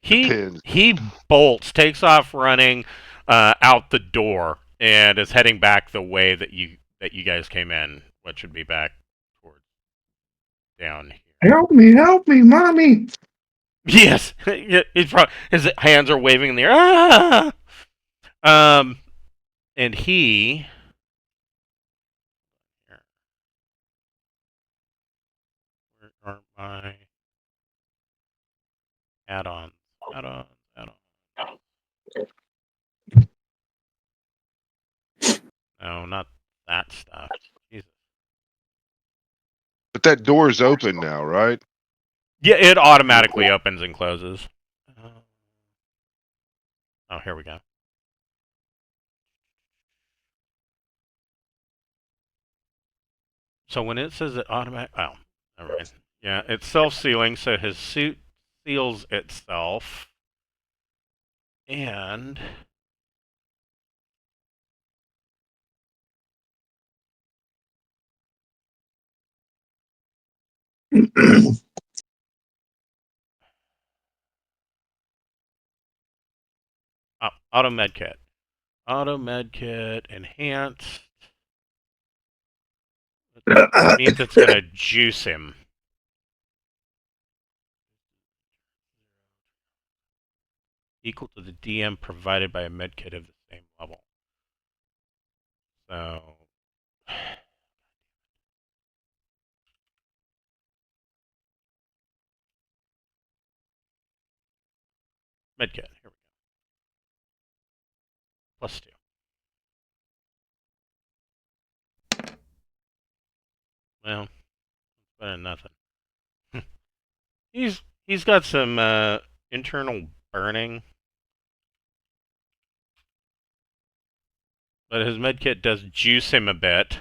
Depends. He bolts, takes off running out the door, and is heading back the way that you guys came in, which would be back towards down here. Help me, mommy. Yes, his hands are waving in the air. Ah! And he. Where are my add-ons? Add-ons. No, not that stuff. Jesus. But that door is open now, right? Yeah, it automatically opens and closes. Oh, here we go. So when it says it automatic, oh, all right. Yeah, it's self-sealing, so his suit seals itself. And auto medkit. Auto medkit enhanced. That means it's going to juice him. Equal to the DM provided by a medkit of the same level. So medkit. Here we go. +2. Well, it's better than nothing. He's got some internal burning, but his medkit does juice him a bit.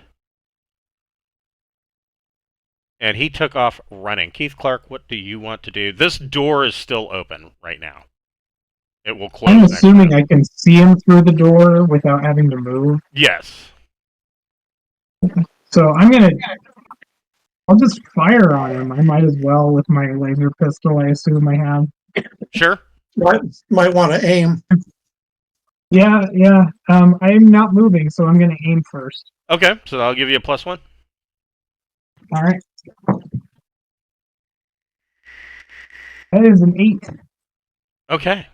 And he took off running. Keith Clark, what do you want to do? This door is still open right now. It will close. I'm assuming I can see him through the door without having to move. Yes. So I'll just fire on him. I might as well with my laser pistol, I assume I have. Sure. Might want to aim. Yeah. I'm not moving, so I'm gonna aim first. Okay, so I'll give you a +1. All right. That is an 8. Okay,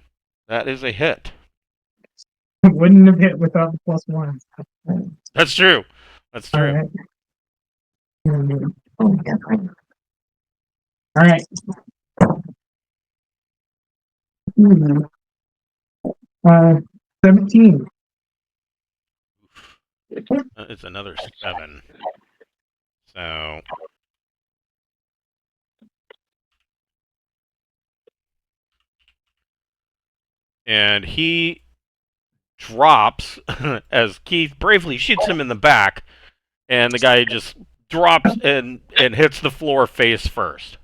that is a hit. Wouldn't have hit without the +1. That's true. That's true. All right. All right. 17. It's another 7. So and he drops as Keith bravely shoots him in the back, and the guy just drops and hits the floor face first.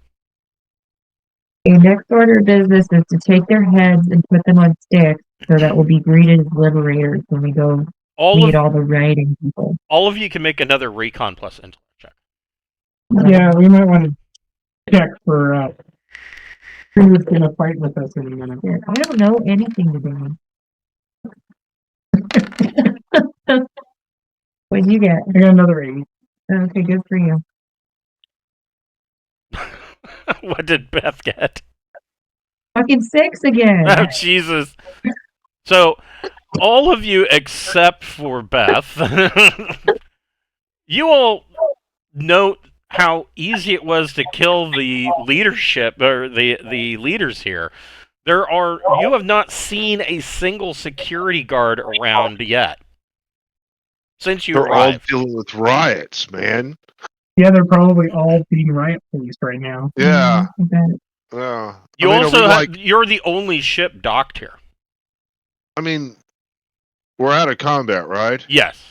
The next order of business is to take their heads and put them on sticks so that we'll be greeted as liberators when we go meet all the rioting people. All of you can make another recon plus intellect check. Yeah, we might want to check for who's going to fight with us in a minute. I don't know anything today. What'd you get? I got another 8. Okay, good for you. What did Beth get? Fucking 6 again. Oh, Jesus. So, all of you except for Beth, you all note how easy it was to kill the leadership, or the leaders here. You have not seen a single security guard around yet. Since you They're arrived. all dealing with riots, man. Yeah, they're probably all being riot police right now. Yeah. Mm-hmm. You're the only ship docked here. I mean, we're out of combat, right? Yes.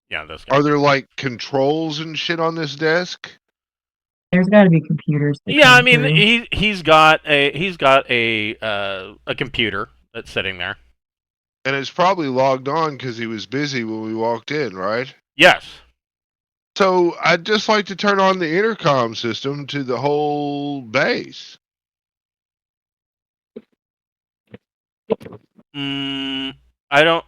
Yeah, those guys. Are there like controls and shit on this desk? There's got to be computers. Yeah, I mean, he's got a computer that's sitting there. And it's probably logged on because he was busy when we walked in, right? Yes. So I'd just like to turn on the intercom system to the whole base. I don't.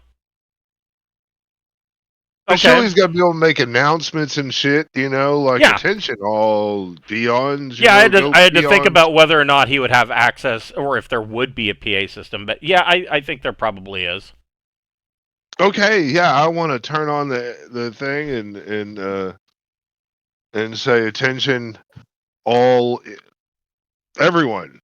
Okay. Okay. He's got to be able to make announcements and shit, like attention, all peons. Yeah, I had to think about whether or not he would have access, or if there would be a PA system. But yeah, I think there probably is. Okay, yeah, I want to turn on the thing and say attention, everyone.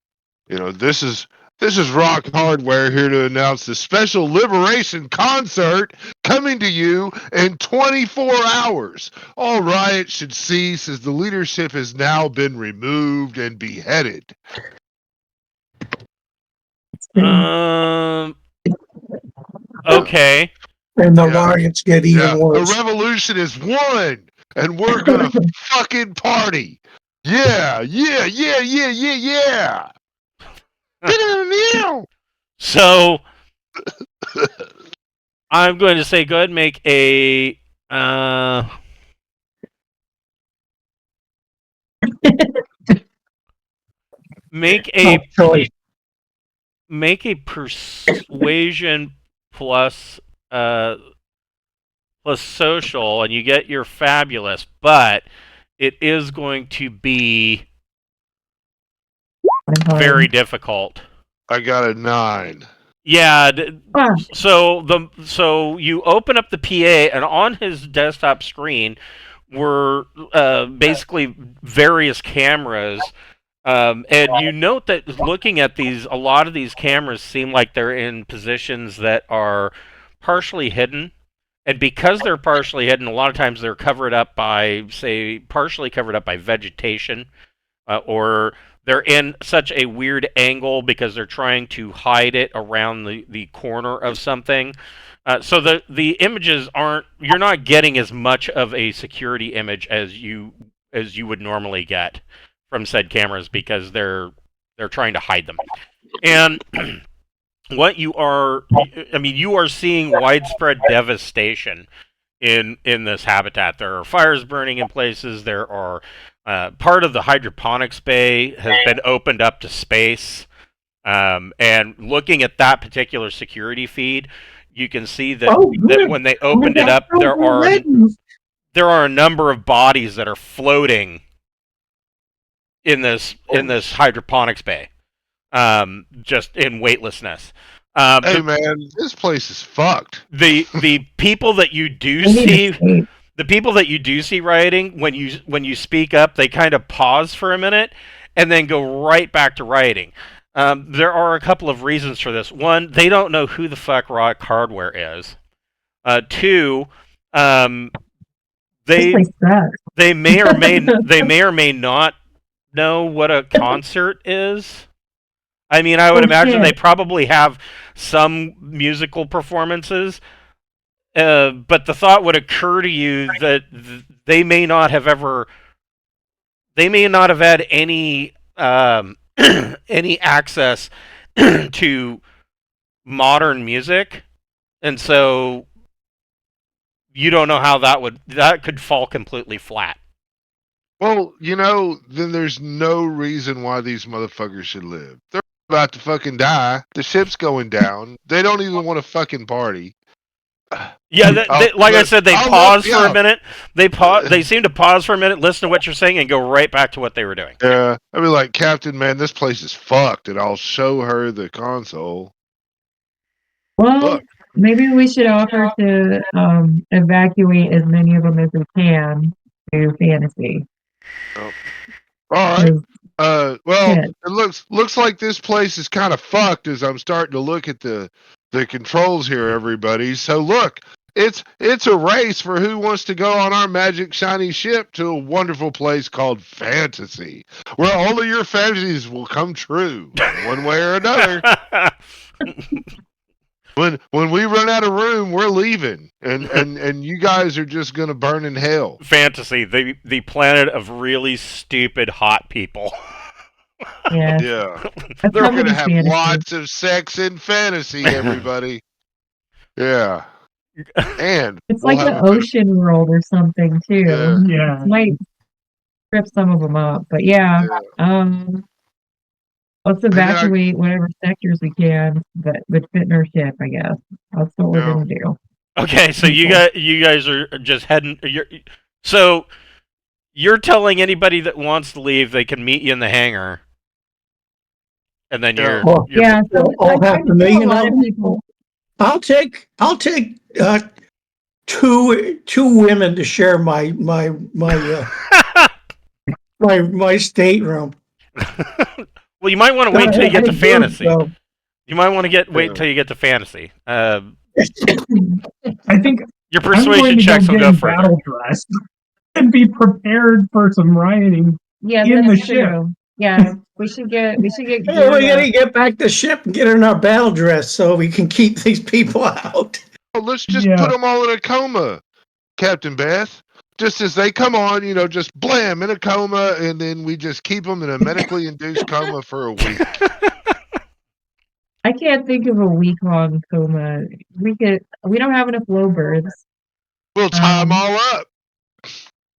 This is Rock Hardware here to announce the special Liberation concert coming to you in 24 hours. All riots should cease as the leadership has now been removed and beheaded. Okay. And the riots get even worse. The revolution is won, and we're gonna fucking party. Yeah. So I'm going to say, go ahead and make a. Make a Tough choice. make a persuasion plus plus social, and you get your fabulous, but it is going to be very difficult. I got a 9. Yeah. Ah, So you open up the PA, and on his desktop screen were basically various cameras. And you note that looking at these, a lot of these cameras seem like they're in positions that are partially hidden. And because they're partially hidden, a lot of times they're covered up by, say, partially covered up by vegetation, or they're in such a weird angle because they're trying to hide it around the corner of something. So the images aren't, you're not getting as much of a security image as you would normally get from said cameras because they're trying to hide them. And what you are, I mean, you are seeing widespread devastation in this habitat. There are fires burning in places. There are part of the hydroponics bay has been opened up to space. And looking at that particular security feed, you can see that, that when they opened it up, there are a number of bodies that are floating in this hydroponics bay, just in weightlessness. Hey man, this place is fucked. The people that you do see, the people that you do see rioting, when you speak up, they kind of pause for a minute and then go right back to rioting. There are a couple of reasons for this. One, they don't know who the fuck Rock Hardware is. Two, they may or may not know what a concert is. I mean, I would imagine they probably have some musical performances, but the thought would occur to you that they may not have had any any access to modern music, and so you don't know how that could fall completely flat. Well, then there's no reason why these motherfuckers should live. They're about to fucking die. The ship's going down. They don't even want to fucking party. Yeah, like I said, they pause for a minute. They seem to pause for a minute, listen to what you're saying, and go right back to what they were doing. Yeah, I'd be like, Captain, man, this place is fucked, and I'll show her the console. Well, Look. maybe we should offer to evacuate as many of them as we can to fantasy. Oh. All right. Well, it looks like this place is kind of fucked as I'm starting to look at the controls here, everybody. So look, it's a race for who wants to go on our magic shiny ship to a wonderful place called Fantasy, where all of your fantasies will come true one way or another. When we run out of room, we're leaving, and you guys are just gonna burn in hell. Fantasy, the planet of really stupid hot people. Yeah. They're gonna have lots of sex in fantasy, everybody. Yeah. And it's like the ocean world or something too. Yeah. It might trip some of them up, but yeah. Let's evacuate whatever sectors we can that would fit in our ship, I guess. That's what we're gonna do. Okay, so you guys are just heading. So you're telling anybody that wants to leave they can meet you in the hangar, and then you're So I'll have to make people. I'll take two women to share my my stateroom. Well, you might want to wait till you get to fantasy. You might want to wait till you get to fantasy. I think your persuasion checks will go further. Battle dress and be prepared for some rioting in the ship. Yeah, we should get. Hey, we gotta get back to ship and get in our battle dress so we can keep these people out. Well, let's just put them all in a coma, Captain Beth. Just as they come on, just blam in a coma, and then we just keep them in a medically induced coma for a week. I can't think of a week-long coma. We don't have enough low berths. We'll tie them all up.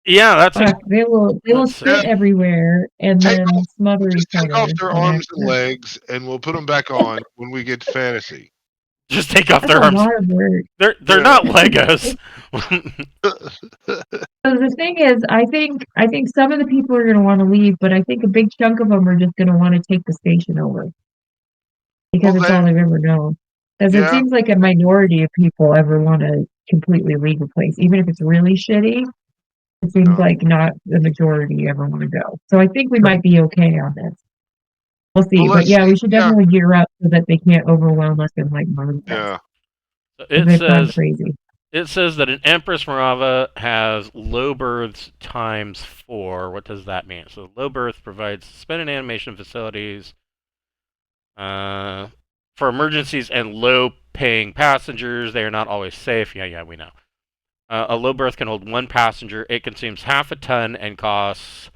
Yeah, that's Fuck, they will Let's spit see. everywhere and Take then smother Just each take off other. their on arms and accident. legs, and we'll put them back on when we get to fantasy. just take off That's their a arms. lot of work. They're Yeah. not Legos. So the thing is, I think some of the people are going to want to leave, but I think a big chunk of them are just going to want to take the station over because Well, it's all they've ever known. Because it Yeah. seems like a minority of people ever want to completely leave a place, even if it's really shitty. It seems No. like not the majority ever want to go. So I think we might be okay on this. We'll see. Well, But let's yeah, we see. should Yeah. definitely gear up so that they can't overwhelm us and like murder us. Yeah. They've gone crazy. It says that an Empress Marava has low berths times 4. What does that mean? So low berth provides suspended animation facilities for emergencies and low-paying passengers. They are not always safe. Yeah, we know. A low berth can hold 1 passenger. It consumes half a ton and costs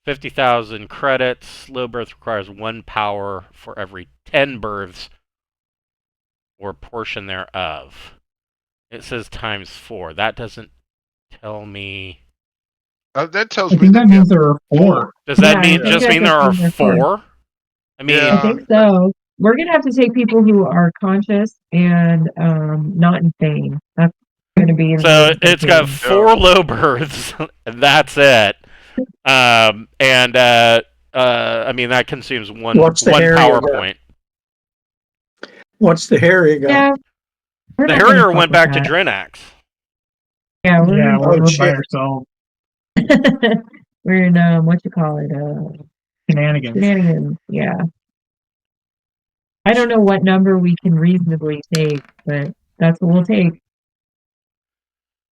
50,000 credits. Low berth requires 1 power for every 10 berths or portion thereof. It says times 4. That doesn't tell me. That tells I me think that that means there are 4. Does that Yeah, I mean think just that mean there just are means there are 4? I mean, Yeah. I think so. We're gonna have to take people who are conscious and not insane. That's gonna be so important it's got too. 4 low berths, and that's it. And I mean that consumes one What's the Harrier power got? point. What's the Harrier got? Yeah, we're The not gonna Harrier fuck went with back to that. Drinax. Yeah, Yeah, Oh, we're by shit. ourselves. we're in what you call it, Shenanigans. shenanigans. Yeah, I don't know what number we can reasonably take, but that's what we'll take.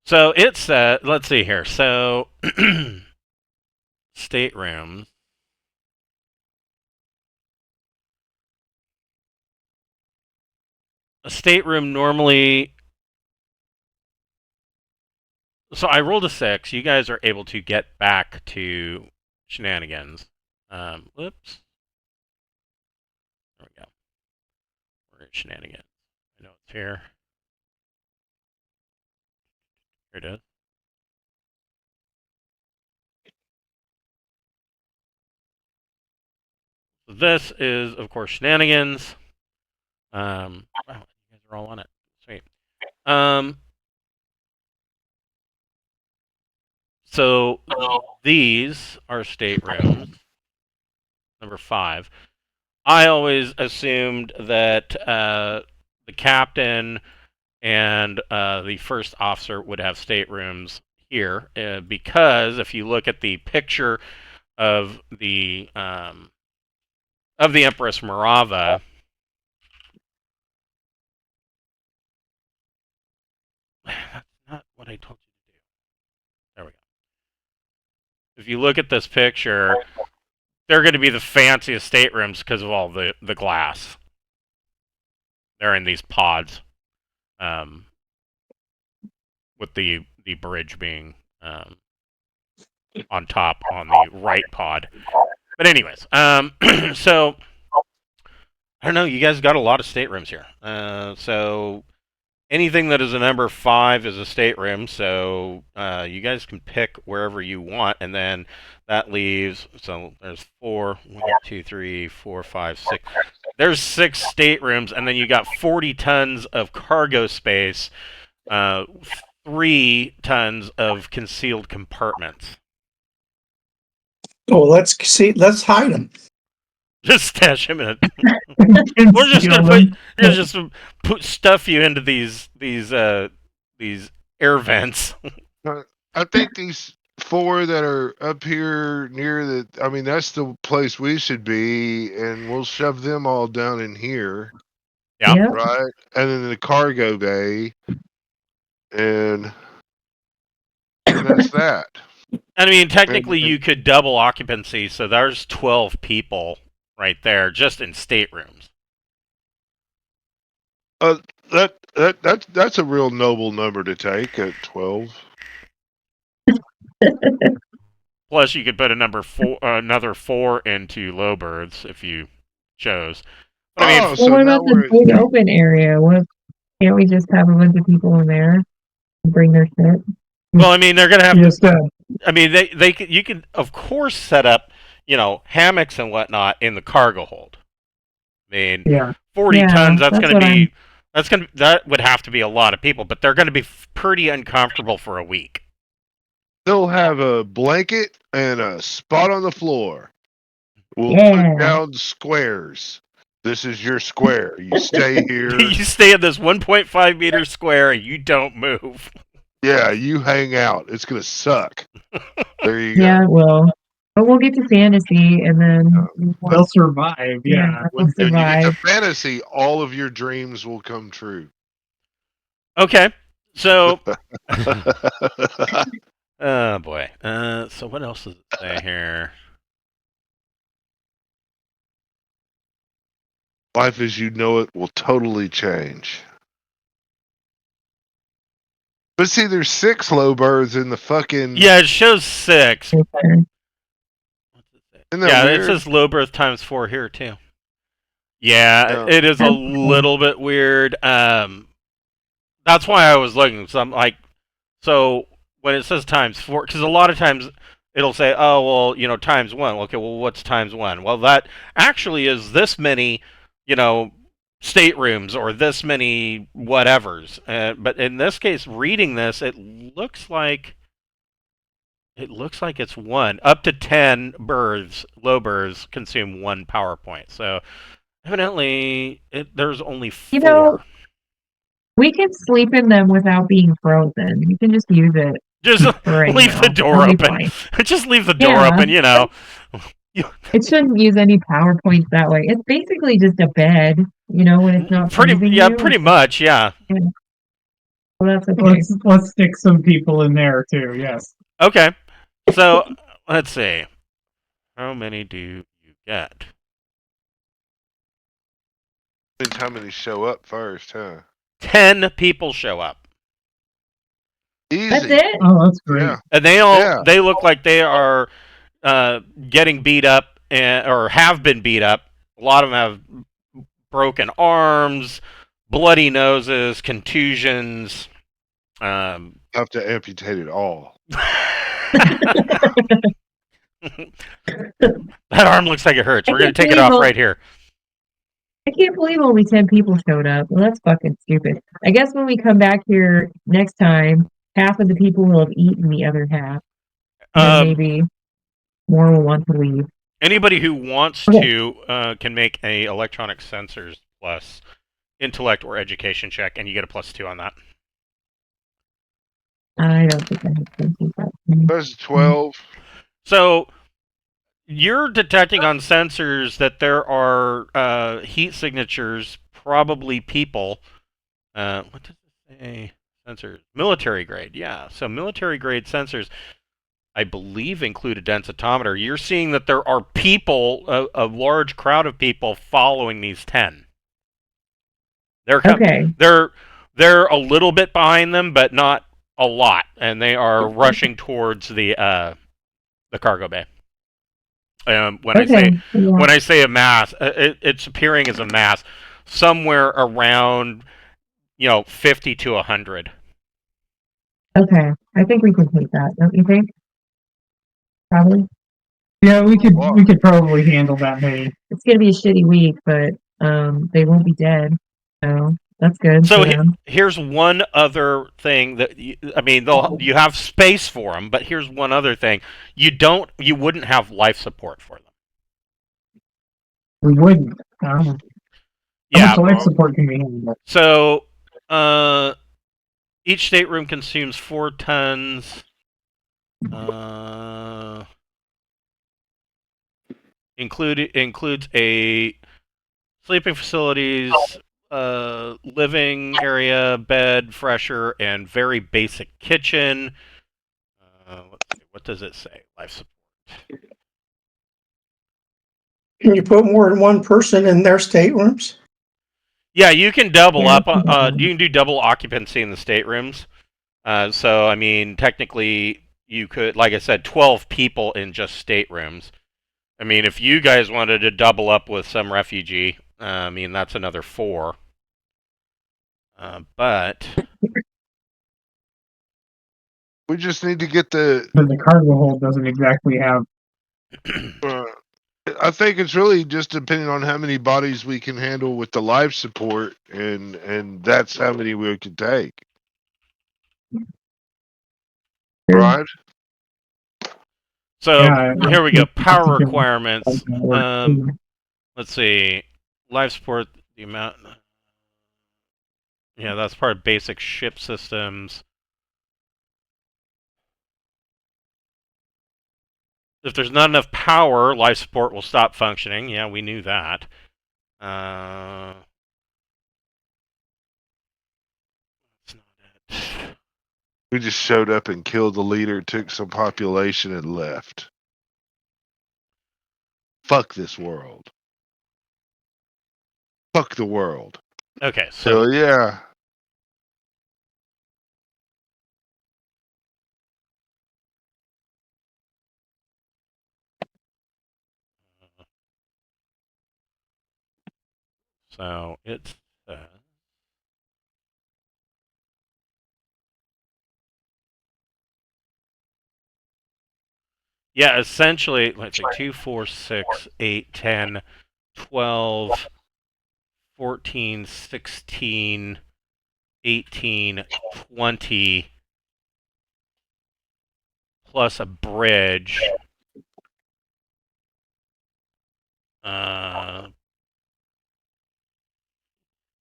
So it's let's see here. So staterooms. A stateroom normally. So I rolled a 6. You guys are able to get back to shenanigans. Whoops. There we go. We're at shenanigans. I know it's here. Here it is. So this is, of course, shenanigans. Wow, you guys are all on it. Sweet. So these are staterooms. Number 5. I always assumed that the captain and the first officer would have staterooms here because if you look at the picture of the Empress Marava, that's not what I told you to do. There we go. If you look at this picture, they're going to be the fanciest staterooms because of all the glass. They're in these pods, with the bridge being on top on the right pod. But anyways, so I don't know. You guys got a lot of staterooms here. So anything that is a number 5 is a stateroom. So you guys can pick wherever you want, and then that leaves. So there's 4, 1, 2, 3, 4, 5, 6. There's 6 staterooms, and then you got 40 tons of cargo space. 3 tons of concealed compartments. Oh, let's see. Let's hide them. Just stash him in it. We're just gonna put stuff you into these air vents. I think these 4 that are up here near the. I mean, that's the place we should be, and we'll shove them all down in here. Yeah. Yep. Right, and then the cargo bay, and that's that. I mean, technically, you could double occupancy, so there's 12 people right there just in staterooms. That's a real noble number to take at 12. Plus, you could put another 4 into low berths if you chose. I mean, Oh, Well, so what now about the we're big open area? What can't we just have a bunch of people in there and bring their shit? well, I mean, they're gonna have You to. just I mean, you can of course set up, hammocks and whatnot in the cargo hold. I mean, yeah. 40 Yeah, tons. That's that's gonna what I'm. be. That would have to be a lot of people, but they're gonna be pretty uncomfortable for a week. they'll have a blanket and a spot on the floor. We'll Yeah. put down squares. This is your square. You stay here. You stay in this 1.5 meter square and you don't move. Yeah, you hang out. It's gonna suck. There you go. Yeah, it will. But we'll get to fantasy, and then They'll survive. Yeah. we'll When you get to survive. fantasy, all of your dreams will come true. Okay, so oh boy. So what else does it say here? Life as you know it will totally change. But see, there's 6 low birds in the fucking. Yeah, it shows 6. Okay. Isn't that Yeah, weird? it says low birth times 4 here too. Yeah, Yeah. it is a That's little bit weird. That's why I was looking. So I'm like, so when it says times 4, because a lot of times it'll say, oh well, times 1. Okay, well what's times 1? Well, that actually is this many, staterooms or this many whatevers. But in this case, reading this, it looks like it's 1. Up to 10 birds, low birds, consume 1 power point. So evidently, there's only 4. We can sleep in them without being frozen. You can just use it Just for right leave now. the door That'll be open. fine. Just leave the door Yeah. open. It shouldn't use any PowerPoints that way. It's basically just a bed, when it's not freezing you. Pretty much, yeah. Well, that's okay. Let's stick some people in there too. Yes. Okay, so let's see. How many do you get? Depends how many show up first, huh? 10 people show up, Easy. That's it? Oh, that's great. Yeah. and they look like they are getting beat up or have been beat up. A lot of them have broken arms, bloody noses, contusions. Have to amputate it all. That arm looks like it hurts. We're going to take it off right here. I can't believe only 10 people showed up. Well, that's fucking stupid. I guess when we come back here next time, half of the people will have eaten the other half. And then maybe more will want to leave. Anybody who wants to can make a electronic sensors plus intellect or education check, and you get a +2 on that. I don't think I have to do that. There's 12. So you're detecting on sensors that there are heat signatures, probably people. What does it say? Sensors. Military grade, yeah. So military grade sensors, I believe, include a densitometer. You're seeing that there are people, a large crowd of people following these 10. Okay. They're a little bit behind them, but not a lot, and they are rushing towards the cargo bay. When I say a mass, it's appearing as a mass somewhere around 50 to 100. Okay. I think we can take that, don't you think? Probably. Yeah, we could probably handle that many. It's gonna be a shitty week, but they won't be dead. So that's good. So for them. here's one other thing that you have space for them, but here's one other thing: you wouldn't have life support for them. We wouldn't. How Yeah. much life support can we handle? So each stateroom consumes 4 tons. Includes a sleeping facilities, living area, bed, fresher, and very basic kitchen. Let's see, what does it say? Life support. Can you put more than one person in their staterooms? Yeah, you can double Yeah, up. You can do double occupancy in the staterooms. So I mean, technically, you could, like I said, 12 people in just staterooms. I mean, if you guys wanted to double up with some refugee, I mean, that's another 4. But we just need to get the. But the cargo hold doesn't exactly have. I think it's really just depending on how many bodies we can handle with the life support, and that's how many we can take. Right? so Yeah, here we go. Power particular- requirements. Let's see. Life support. The amount. Yeah, that's part of basic ship systems. If there's not enough power, life support will stop functioning. Yeah, we knew that. That's not it. We just showed up and killed the leader, took some population, and left. Fuck this world. Fuck the world. Okay, So so yeah. it's yeah, essentially, let's see, 2, 4, 6, 8, 10, 12, 14, 16, 18, 20, plus a bridge.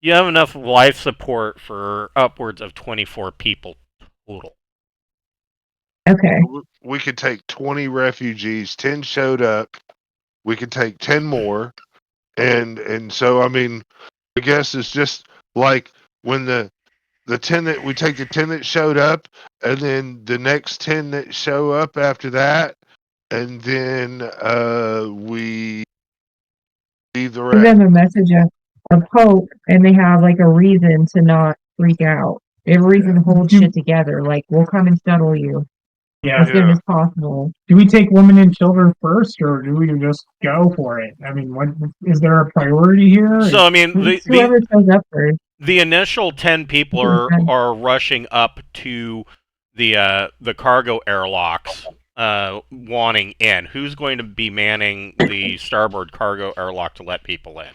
You have enough life support for upwards of 24 people total. Okay. We could take 20 refugees, 10 showed up. We could take 10 more. And so, I mean, I guess it's just like when the 10 that we take the 10 that showed up, and then the next 10 that show up after that, and then we leave the Give rest. them a message of hope, and they have like a reason to not freak out. They have a reason to hold shit together. Like, we'll come and shuttle you Yeah. as soon as possible. Do we take women and children first, or do we just go for it? I mean, what is there a priority here? So, I mean, It's whoever shows up first. the initial 10 people are rushing up to the cargo airlocks, wanting in. Who's going to be manning the starboard cargo airlock to let people in?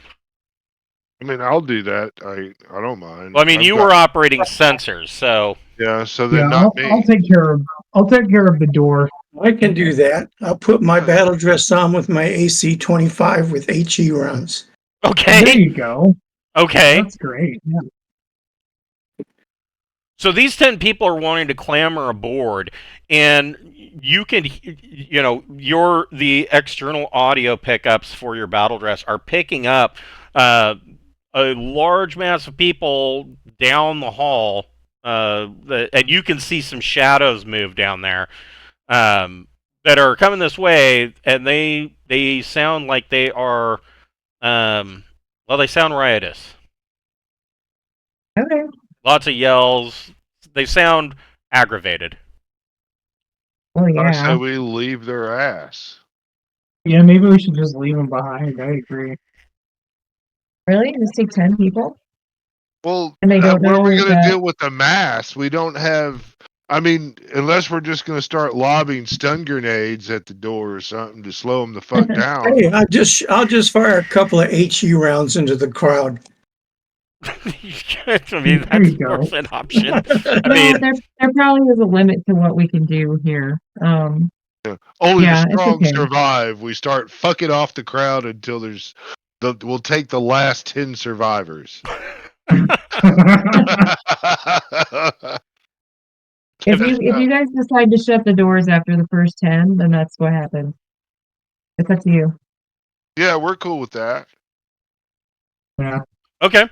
I mean, I'll do that. I don't mind. Well, I mean, you were operating sensors, so Yeah, so then Yeah, not me. I'll take care of the door. I can do that. I'll put my battle dress on with my AC-25 with HE rounds. There okay, you go. okay. That's great. Yeah. So these 10 people are wanting to clamber aboard, and you can, the external audio pickups for your battle dress are picking up a large mass of people down the hall, and you can see some shadows move down there that are coming this way, and they sound like they are, they sound riotous. Okay. Lots of yells. They sound aggravated. Well, I say yeah. we leave their ass. Yeah, maybe we should just leave them behind. I agree. Really? Just take 10 people? Well, And they don't what are we know going to that- deal with the mass? We don't have. I mean, unless we're just going to start lobbing stun grenades at the door or something to slow them the fuck down. Hey, I'll just fire a couple of HE rounds into the crowd. I mean, There you that's go. worth an option. I Well, mean, there probably is a limit to what we can do here. Only Yeah, the it's strong okay. survive. We start fucking off the crowd until we'll take the last 10 survivors. If you guys decide to shut the doors after the first 10, then that's what happens. It's up to you. Yeah, we're cool with that. Yeah. okay.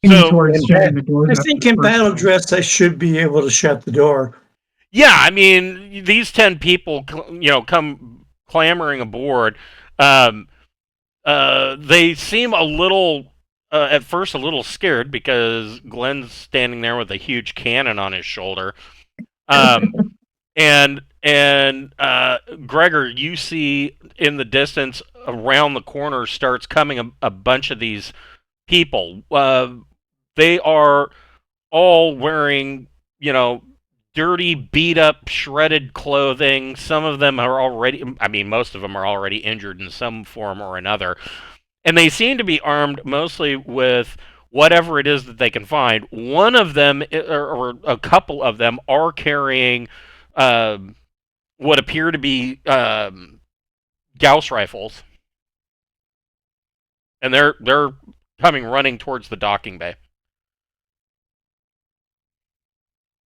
Leaning So, towards shutting the doors. I after think the in first battle one. dress, I should be able to shut the door. yeah, I mean, these 10 people, come clamoring aboard. They seem a little, at first, a little scared because Glenn's standing there with a huge cannon on his shoulder. And And Gregor, you see in the distance around the corner starts coming a bunch of these people. They are all wearing, dirty, beat up, shredded clothing. Some of them are most of them are already injured in some form or another. And they seem to be armed mostly with whatever it is that they can find. One of them, or a couple of them, are carrying what appear to be Gauss rifles. And they're coming running towards the docking bay.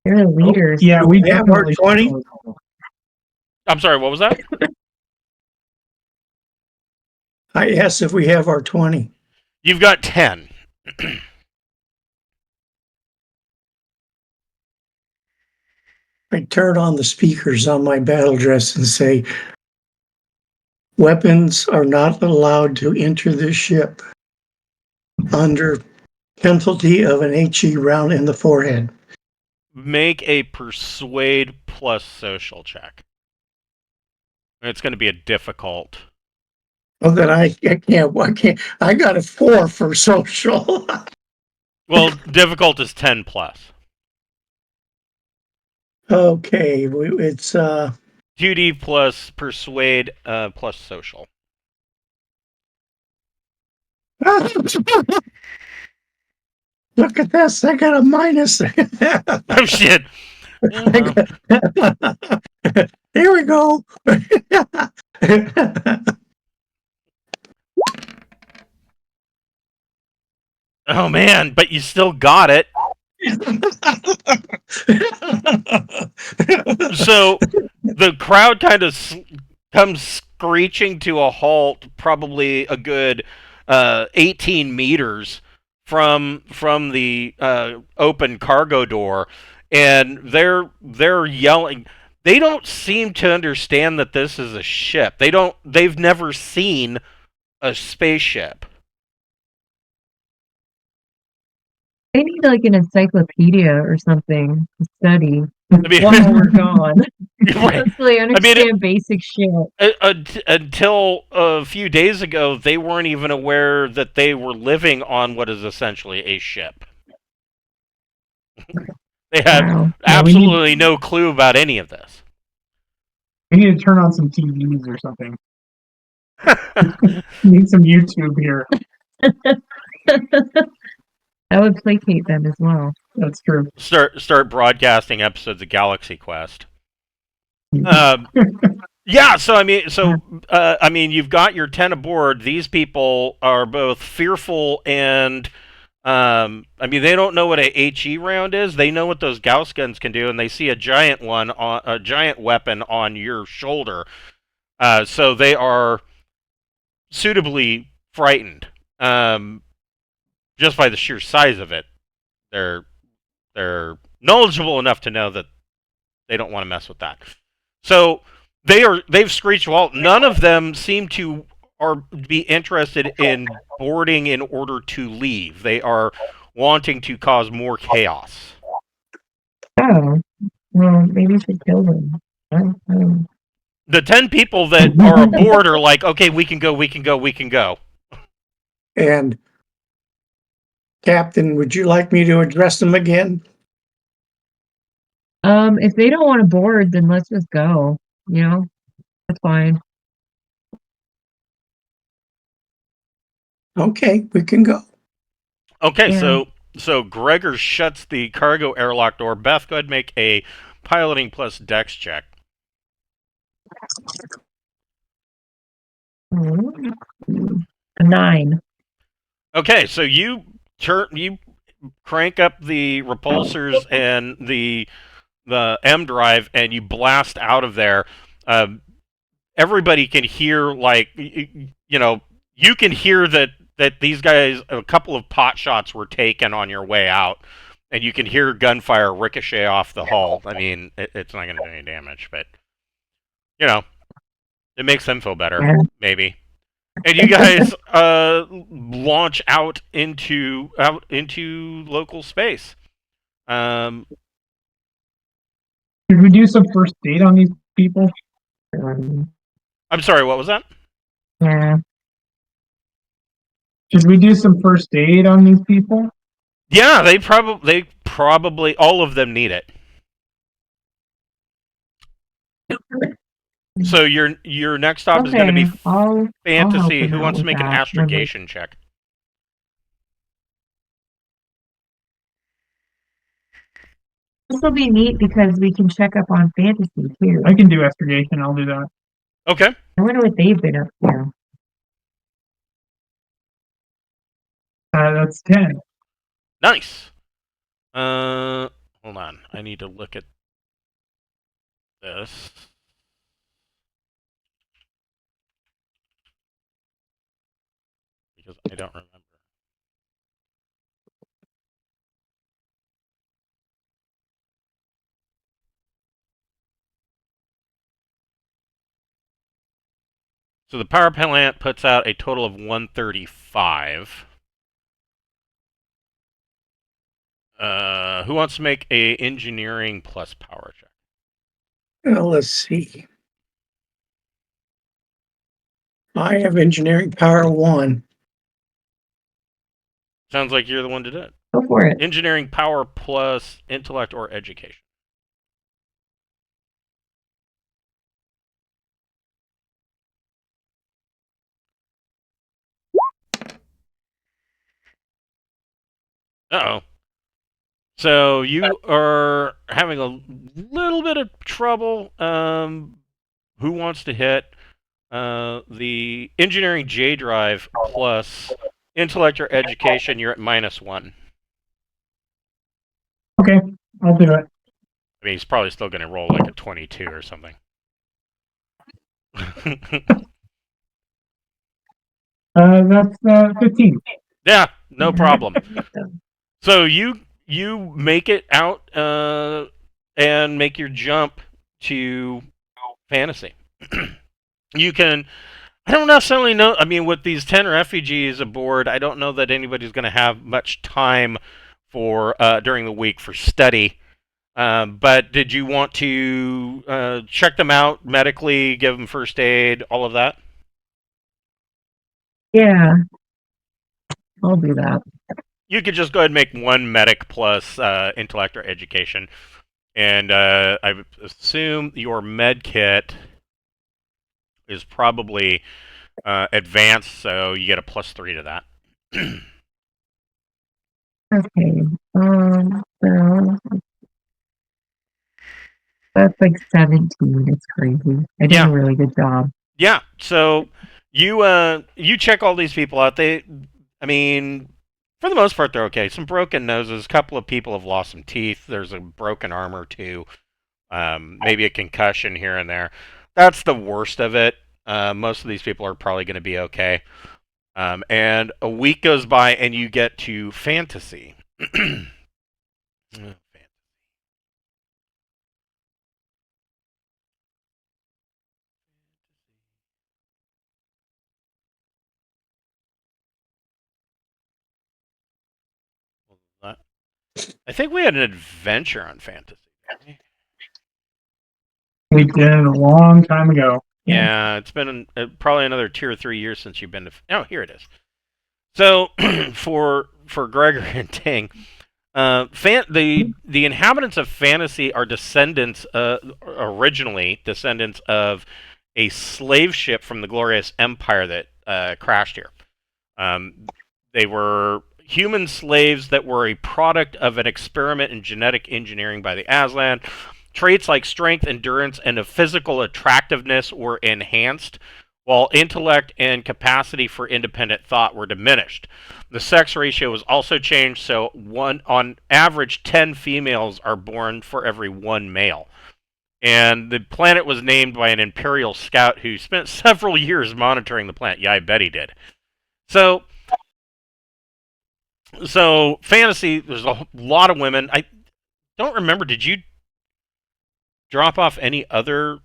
They're the leaders. Yeah, we We have our definitely 20. I'm sorry, what was that? I asked if we have our 20. You've got 10. I turn on the speakers on my battle dress and say, weapons are not allowed to enter this ship under penalty of an HE round in the forehead. Make a persuade plus social check. It's going to be a difficult. Oh, then I can't. I got a 4 for social. Well, difficult is 10 plus. Okay, it's 2D plus persuade plus social. look at this. I got a minus. Oh shit! Here we go. Oh man, but you still got it. So the crowd kind of comes screeching to a halt, probably a good 18 meters from the open cargo door, and they're yelling. They don't seem to understand that this is a ship. They've never seen a spaceship. They need like an encyclopedia or something to study I mean, while we're gone. right. So they understand basic shit. Until a few days ago, they weren't even aware that they were living on what is essentially a ship. They had Wow. absolutely no clue about any of this. We need to turn on some TVs or something. Need some YouTube here. That would placate them as well. That's true. Start broadcasting episodes of Galaxy Quest. Yeah, so I mean, you've got your 10 aboard. These people are both fearful and they don't know what a HE round is. They know what those Gauss guns can do, and they see a giant weapon on your shoulder. So they are suitably frightened, just by the sheer size of it. They're knowledgeable enough to know that they don't want to mess with that. So they've screeched halt. None of them seem to be interested in boarding in order to leave. They are wanting to cause more chaos. Oh, well, maybe we should kill them. The 10 people that are aboard are like, okay, we can go, we can go, we can go. And Captain, would you like me to address them again? If they don't want to board, then let's just go. That's fine. Okay, we can go. Okay, Yeah. so Gregor shuts the cargo airlock door. Beth, go ahead and make a piloting plus dex check. A 9. Okay, so you crank up the repulsors and the M drive, and you blast out of there. Everybody can hear, you can hear that these guys, a couple of pot shots were taken on your way out, and you can hear gunfire ricochet off the hull. I mean, it's not going to do any damage, but it makes them feel better, maybe. And you guys launch out into local space. Should we do some first date on these people? I'm sorry, what was that? Yeah. Should we do some first aid on these people? Yeah, they probably all of them need it. So your next stop is going to be I'll help fantasy. them Who out wants to with make an that when we- astrogation check? This will be neat because we can check up on fantasy too. I can do astrogation. I'll do that. Okay. I wonder what they've been up to. That's 10. Nice. Hold on. I need to look at this. Because I don't remember. So the power plant puts out a total of 135. Who wants to make a engineering plus power check? Let's see. I have engineering power 1. Sounds like you're the one to do it. Go for it. Engineering power plus intellect or education. Uh-oh. So you are having a little bit of trouble. Who wants to hit the engineering J drive plus intellect or education? You're at -1. Okay, I'll do it. I mean, he's probably still going to roll like a 22 or something. That's 15. Yeah, no problem. So you make it out and make your jump to fantasy. You can. I don't necessarily know. I mean, with these 10 refugees aboard, I don't know that anybody's going to have much time for during the week for study. But did you want to check them out medically, give them first aid, all of that? Yeah. I'll do that. You could just go ahead and make one medic plus intellect or education. And I would assume your med kit is probably advanced, so you get a +3 to that. Okay. So that's like 17. It's crazy. I did Yeah. a really good job. Yeah, so you check all these people out. I mean, for the most part, they're okay. Some broken noses. A couple of people have lost some teeth. There's a broken arm or two. Maybe a concussion here and there. That's the worst of it. Most of these people are probably going to be okay. And a week goes by, and you get to fantasy. I think we had an adventure on fantasy. We did a long time ago. Yeah, it's been probably another 2 or 3 years since you've been to. Oh, here it is. So for Gregor and Ting, the inhabitants of fantasy are descendants, originally descendants of a slave ship from the glorious empire that crashed here. They were human slaves that were a product of an experiment in genetic engineering by the Aslan. Traits like strength, endurance, and a physical attractiveness were enhanced, while intellect and capacity for independent thought were diminished. The sex ratio was also changed, so on average 10 females are born for every 1 male. And the planet was named by an Imperial scout who spent several years monitoring the planet. Yeah, I bet he did. So fantasy, there's a lot of women. I don't remember, did you drop off any other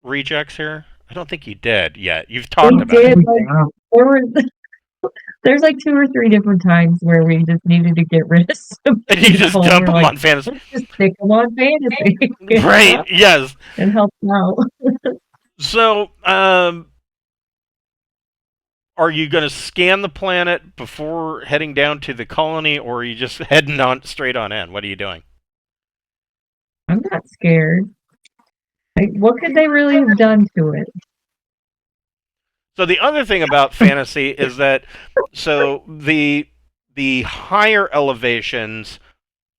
rejects here? I don't think you did yet. You've talked about it. Like, there were There's like 2 or 3 different times where we just needed to get rid of some And you just people. dump We're them like, on fantasy. let's just stick them on fantasy. Right, yes. And help out. So, are you going to scan the planet before heading down to the colony, or are you just heading on straight on in? What are you doing? I'm not scared. Like, what could they really have done to it? So the other thing about fantasy is that the higher elevations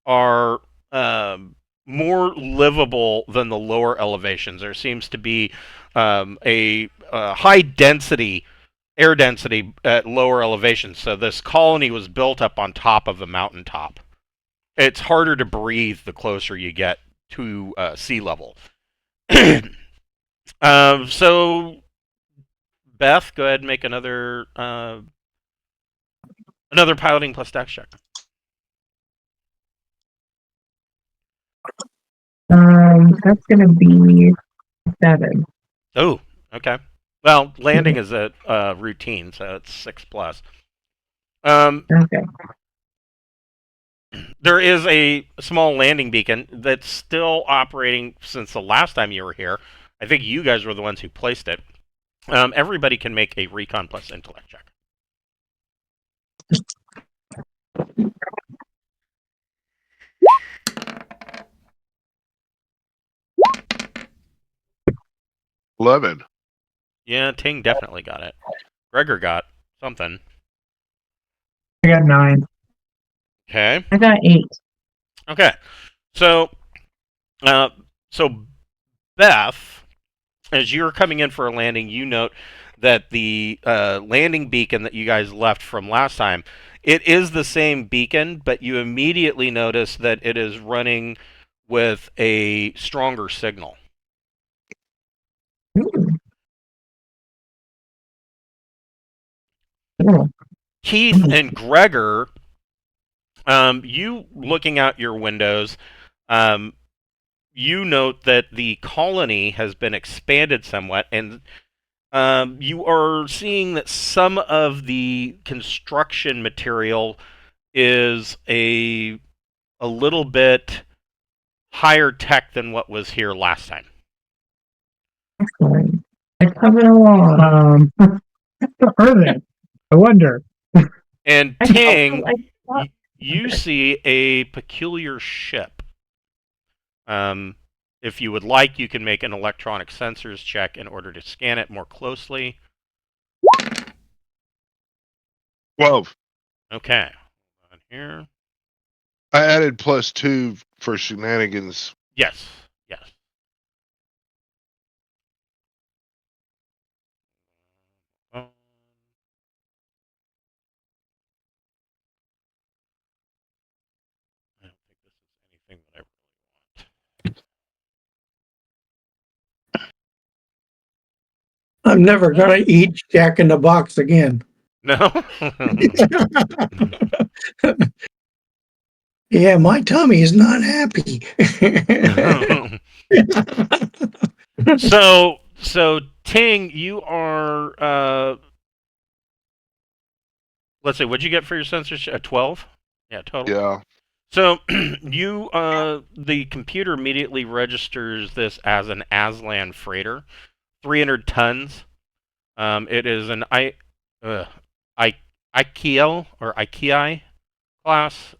are more livable than the lower elevations. There seems to be a high density air density at lower elevations. So this colony was built up on top of a mountaintop. It's harder to breathe the closer you get to sea level. So Beth, go ahead and make another piloting plus dex check. That's gonna be 7. Oh, okay. Well, landing is a routine, so it's 6 plus. Okay. There is a small landing beacon that's still operating since the last time you were here. I think you guys were the ones who placed it. Everybody can make a recon plus intellect check. $11. Yeah, Ting definitely got it. Gregor got something. I got 9. Okay. I got 8. Okay. So, so Beth, as you're coming in for a landing, you note that the landing beacon that you guys left from last time, it is the same beacon, but you immediately notice that it is running with a stronger signal. Ooh. Cool. Keith and Gregor, you looking out your windows, you note that the colony has been expanded somewhat, and you are seeing that some of the construction material is a little bit higher tech than what was here last time. Excellent. It's coming along. Are they? I wonder. And I Ting, thought- you see a peculiar ship. If you would like, you can make an electronic sensors check in order to scan it more closely. 12. Okay. On here. I added +2 for shenanigans. Yes. Yes. Um, I don't think this is anything that I really want. I'm never gonna eat Jack in the Box again. No. Yeah, my tummy is not happy. So Ting, you are let's see, what'd you get for your sensors? A 12? Yeah, total. Yeah. So you the computer immediately registers this as an Aslan freighter, 300 tons. It is an IKEA or IKEA class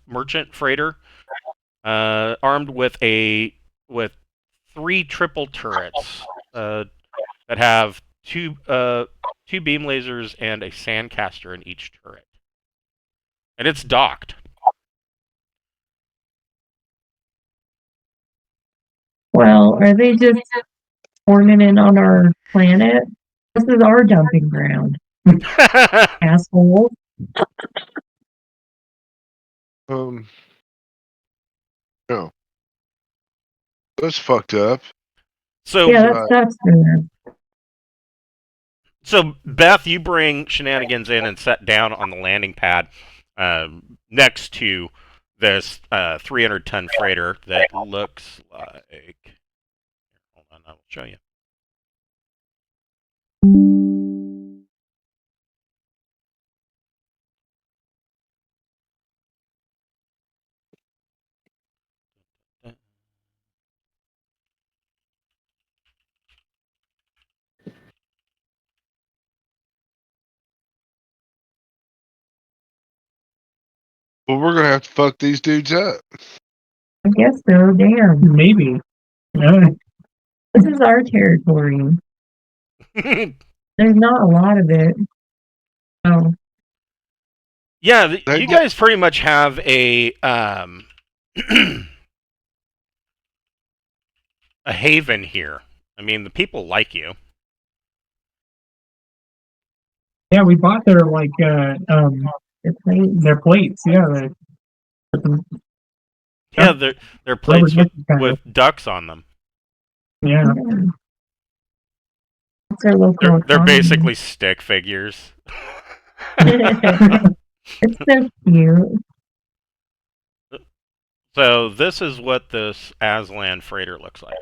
merchant freighter, armed with 3 triple turrets that have two beam lasers and a sandcaster in each turret, and it's docked. Well, are they just forming in on our planet? This is our dumping ground, asshole. No. That's fucked up. So Yeah, that sucks for them. So, Beth, you bring shenanigans in and set down on the landing pad next to this 300-ton freighter that looks like... Hold on, I will show you. Well, we're gonna have to fuck these dudes up. I guess so. Damn. Maybe. This is our territory. There's not a lot of it. Oh, Yeah, They you get- guys pretty much have a a haven here. I mean, the people like you. Yeah, we bought their it's late. their plates. Yeah, Yeah, they're plates Rubber ducky with ducks on them. yeah. Yeah. It's our local They're economy. basically stick figures. It's so cute. So this is what this Aslan freighter looks like.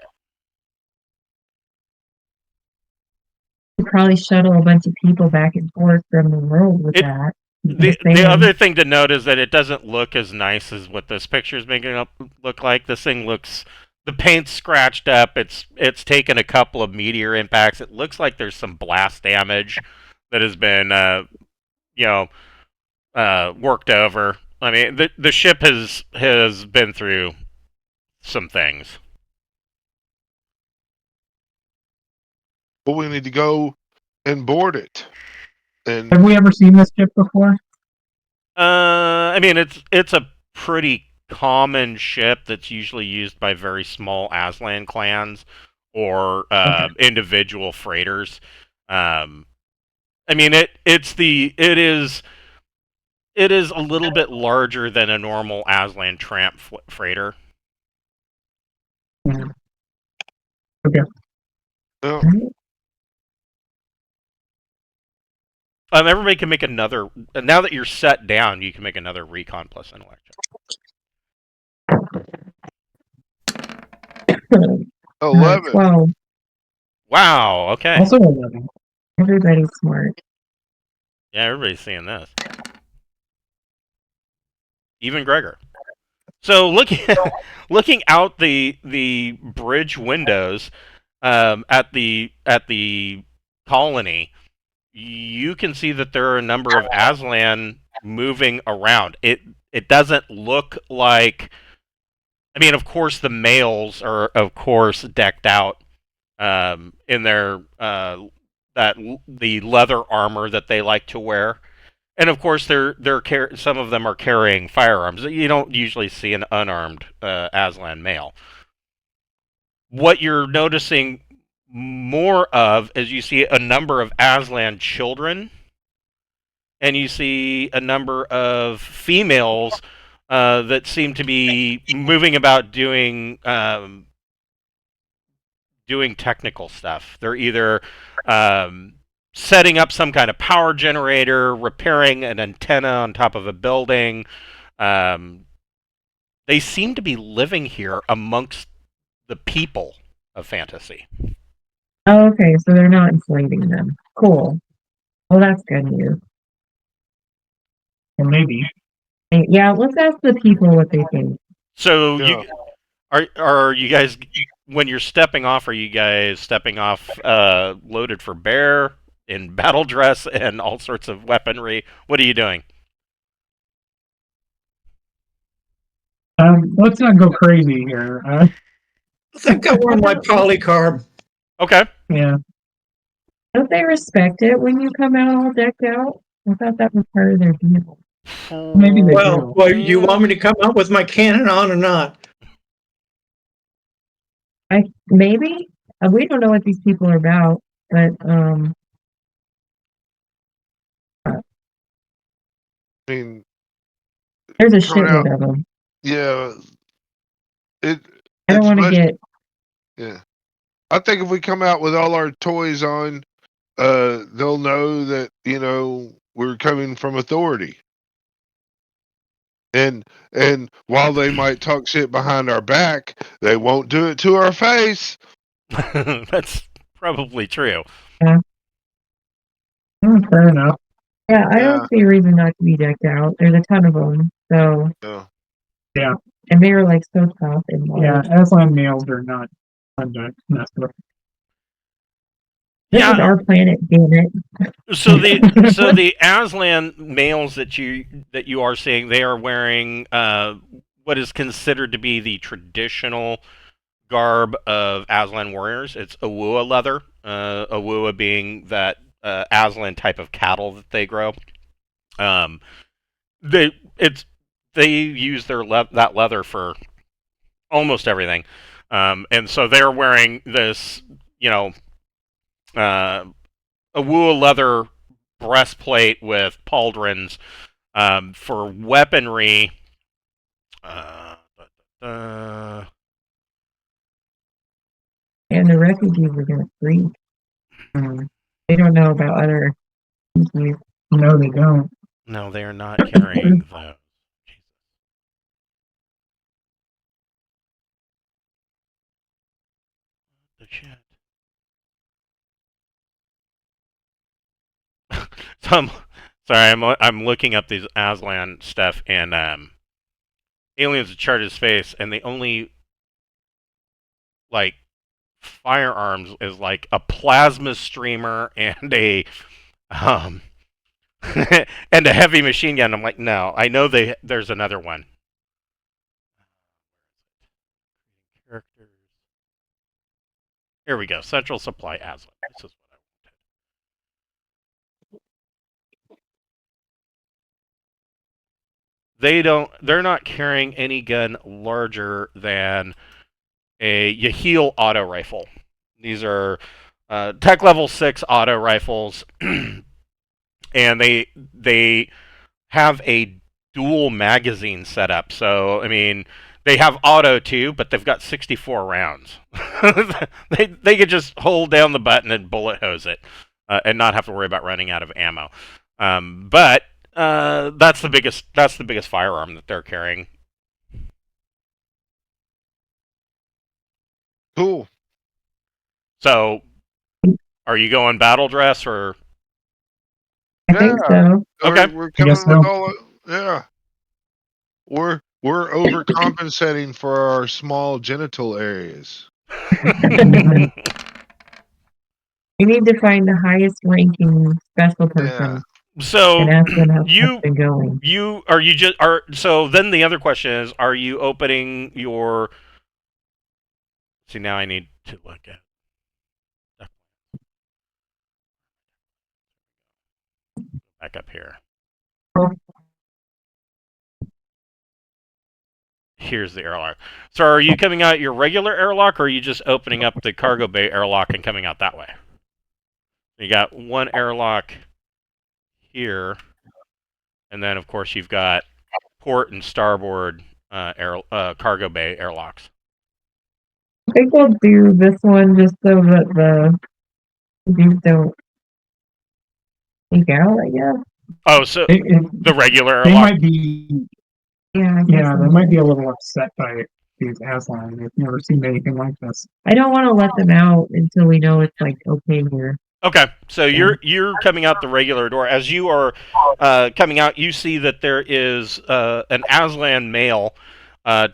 You probably shuttle a bunch of people back and forth from the world with that. The other thing to note is that it doesn't look as nice as what this picture is making it look like. This thing looks, the paint's scratched up. It's taken a couple of meteor impacts. It looks like there's some blast damage that has been worked over. I mean, the ship has been through some things. But we need to go and board it. And Have we ever seen this ship before? I mean, it's a pretty common ship that's usually used by very small Aslan clans or individual freighters. I mean, it is a little bit larger than a normal Aslan tramp freighter. well, Everybody can make another. Now that you're set down, you can make another recon plus intellect check. 11. 12. Wow. Okay. Also 11. Everybody's smart. Yeah, everybody's seeing this. Even Gregor. So looking out the bridge windows at the colony, you can see that there are a number of Aslan moving around. It doesn't look like. I mean, of course, the males are of course decked out in their the leather armor that they like to wear. And of course, some of them are carrying firearms. You don't usually see an unarmed Aslan male. What you're noticing more of is you see a number of Aslan children, and you see a number of females that seem to be moving about doing technical stuff. They're either setting up some kind of power generator, repairing an antenna on top of a building. They seem to be living here amongst the people of fantasy. Oh, okay, so they're not enslaving them. Cool. Well, that's good news. Or maybe. Yeah, let's ask the people what they think. So Yeah. are you guys, when you're stepping off, are you guys stepping off loaded for bear, in battle dress, and all sorts of weaponry? What are you doing? Let's not go crazy here. I think I wear my polycarb. Okay. Yeah. Don't they respect it when you come out all decked out? I thought that was part of their deal. Maybe they Well, do. you want me to come out with my cannon on or not? Maybe we don't know what these people are about, but I mean, there's a Coming shitload out. of them. yeah. I don't it's want to much- get. Yeah. I think if we come out with all our toys on, they'll know that, we're coming from authority. And while they might talk shit behind our back, they won't do it to our face. That's probably true. Fair enough. Yeah, I Yeah. don't see a reason not to be decked out. There's a ton of them, so Yeah. and they were like so tough and Yeah, large. Aslan males are not fun to mess with. This is our planet, damn it. So the Aslan males that you are seeing, they are wearing what is considered to be the traditional garb of Aslan warriors. It's Awua leather. Awua being that Aslan type of cattle that they grow. They use that leather for almost everything, and so they're wearing this, a wool leather breastplate with pauldrons for weaponry. And the refugees are going to freak. They don't know about other species. No, they don't. No, they are not carrying those. The shit. So I'm looking up these Aslan stuff, and aliens have charted space, and the only like firearms is like a plasma streamer and a and a heavy machine gun. I'm like, no, I know there's another one. Characters. Here we go. Central Supply Aslan. This is what I wanted. They're not carrying any gun larger than a Yahil auto rifle. These are tech level 6 auto rifles, and they have a dual magazine setup. So I mean, they have auto too, but they've got 64 rounds. they could just hold down the button and bullet hose it, and not have to worry about running out of ammo. But that's the biggest firearm that they're carrying. Cool. So, are you going battle dress or? I think so. Okay. We're coming Yes, with no. all. Yeah. We're overcompensating for our small genital areas. We need to find the highest ranking special person So and ask them how it's you been going. so then the other question is, are you opening your? See, now I need to look at. Back up here. Here's the airlock. So are you coming out your regular airlock, or are you just opening up the cargo bay airlock and coming out that way? You got one airlock here, and then of course you've got port and starboard cargo bay airlocks. I think we'll do this one just so that the these don't leak out, I guess. Oh, so the regular They airlock. might be, Yeah, I guess yeah, they so. might be a little upset by these Aslan. They've never seen anything like this. I don't want to let them out until we know it's like okay here. Okay, so you're coming out the regular door. As you are coming out, you see that there is an Aslan male, and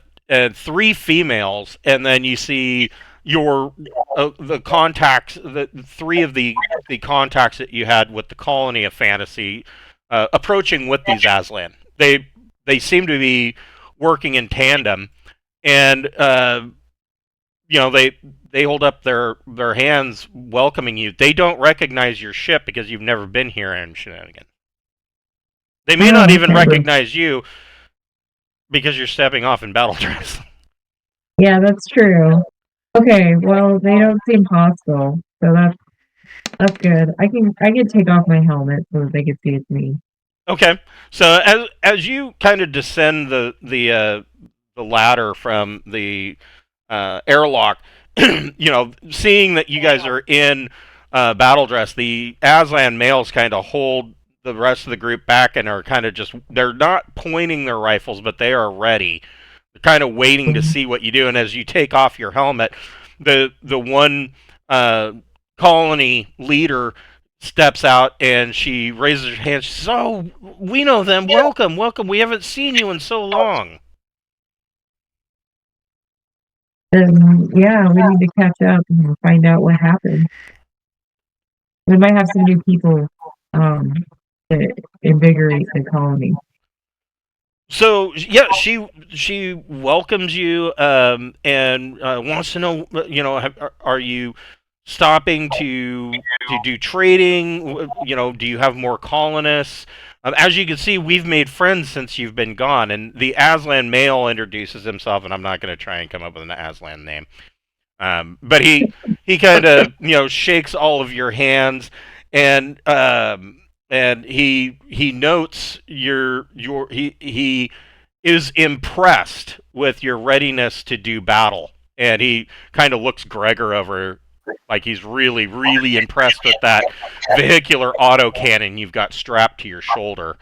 3 females, and then you see your the contacts, the 3 of the contacts that you had with the colony of fantasy approaching with these Aslan. They seem to be working in tandem, and they hold up their hands welcoming you. They don't recognize your ship because you've never been here in Shenanigan. They may not even recognize you because you're stepping off in battle dress. Yeah, that's true. Okay, well they don't seem hostile, so that's good. I can take off my helmet so that they can see it's me. Okay, so as you kind of descend the ladder from the airlock, seeing that you guys are in battle dress, the Aslan males kind of hold the rest of the group back and are kind of they're not pointing their rifles, but they are ready. They're kind of waiting to see what you do. And as you take off your helmet, the one colony leader steps out and she raises her hand. She says, "Oh, we know them. Welcome, welcome. We haven't seen you in so long." Yeah, we need to catch up and find out what happened. We might have some new people to invigorate the colony. So yeah, she welcomes you and wants to know, are you stopping to do trading? Do you have more colonists? As you can see, we've made friends since you've been gone. And the Aslan male introduces himself, and I'm not going to try and come up with an Aslan name. But he kind of shakes all of your hands, and he notes he is impressed with your readiness to do battle, and he kind of looks Gregor over like he's really really impressed with that vehicular autocannon you've got strapped to your shoulder.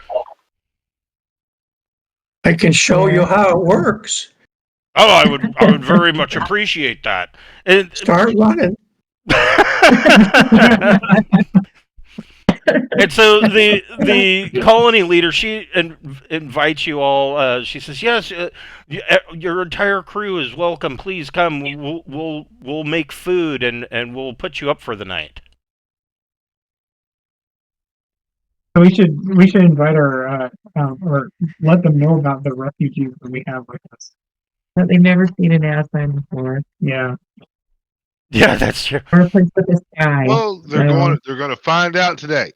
I can show you how it works. Oh, I would very much appreciate that. And, Start running. and so the colony leader, she invites you all. She says, "Yes, your entire crew is welcome. Please come. We'll make food and we'll put you up for the night." So we should invite our or let them know about the refugees that we have with us. But they've never seen an Aslan before. Yeah. Yeah, that's true. Or a place with the sky. Well, they're going to find out today.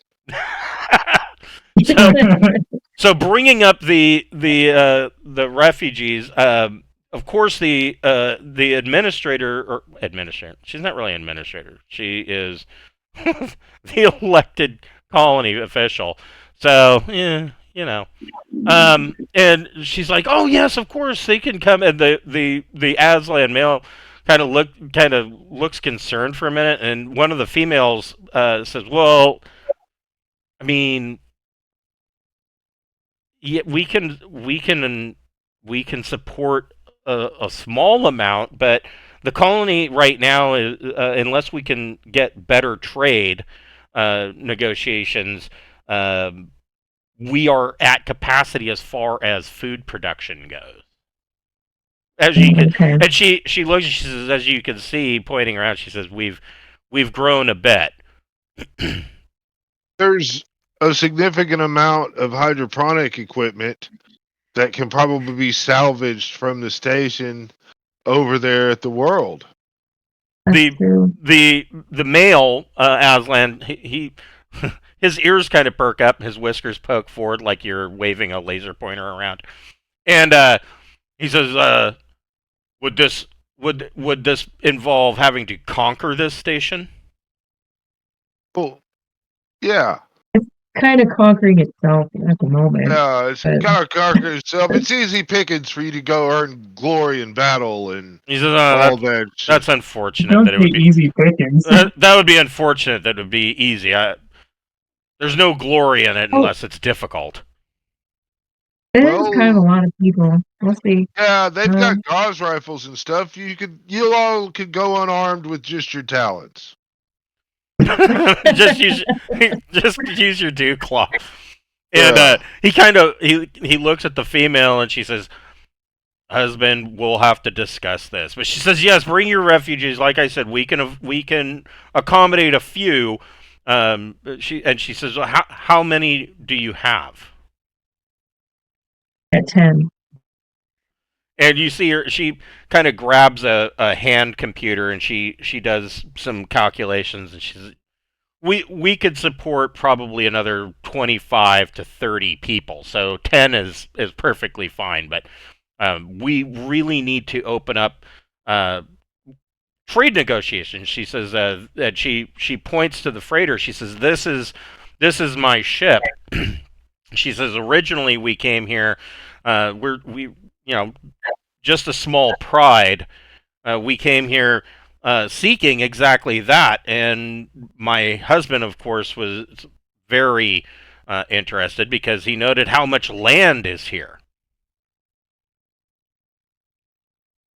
So bringing up the refugees, of course the administrator. She's not really an administrator. She is the elected colony official. So yeah, and she's like, "Oh yes, of course they can come." And the Aslan male kind of looks concerned for a minute, and one of the females says, "Well, I mean, yeah, we can support a small amount, but the colony right now is unless we can get better trade negotiations, we are at capacity as far as food production goes." As you can, Okay. and she looks, she says, "As you can see," pointing around, she says, "We've grown a bit." There's a significant amount of hydroponic equipment that can probably be salvaged from the station over there at the World. That's true. The male Aslan, he his ears kind of perk up, his whiskers poke forward like you're waving a laser pointer around, and he says, "Would this involve having to conquer this station?" Well, yeah. Kind of conquering itself at the moment. Yeah, it's kind of conquer itself. It's easy pickings for you to go earn glory in battle and He says, all that. "That's unfortunate. Don't That it would be be easy pickings. that would be unfortunate. That it would be easy. There's no glory in it unless it's difficult." It Well- is kind of a lot of people. We'll see. Yeah, they've got gauze rifles and stuff. You all could go unarmed with just your talents. just use your dew claw. And Yeah. he looks at the female and she says, "Husband, we'll have to discuss this." But she says, "Yes, bring your refugees. Like I said, we can accommodate a few." She says, well, how many do you have?" At 10. And you see her, she kind of grabs a hand computer and she does some calculations, and she says, we could support probably another 25 to 30 people. So 10 is perfectly fine, but we really need to open up trade negotiations. She says that she points to the freighter. She says, this is my ship." She says, "Originally we came here, we just a small pride. We came here seeking exactly that, and my husband, of course, was very interested because he noted how much land is here,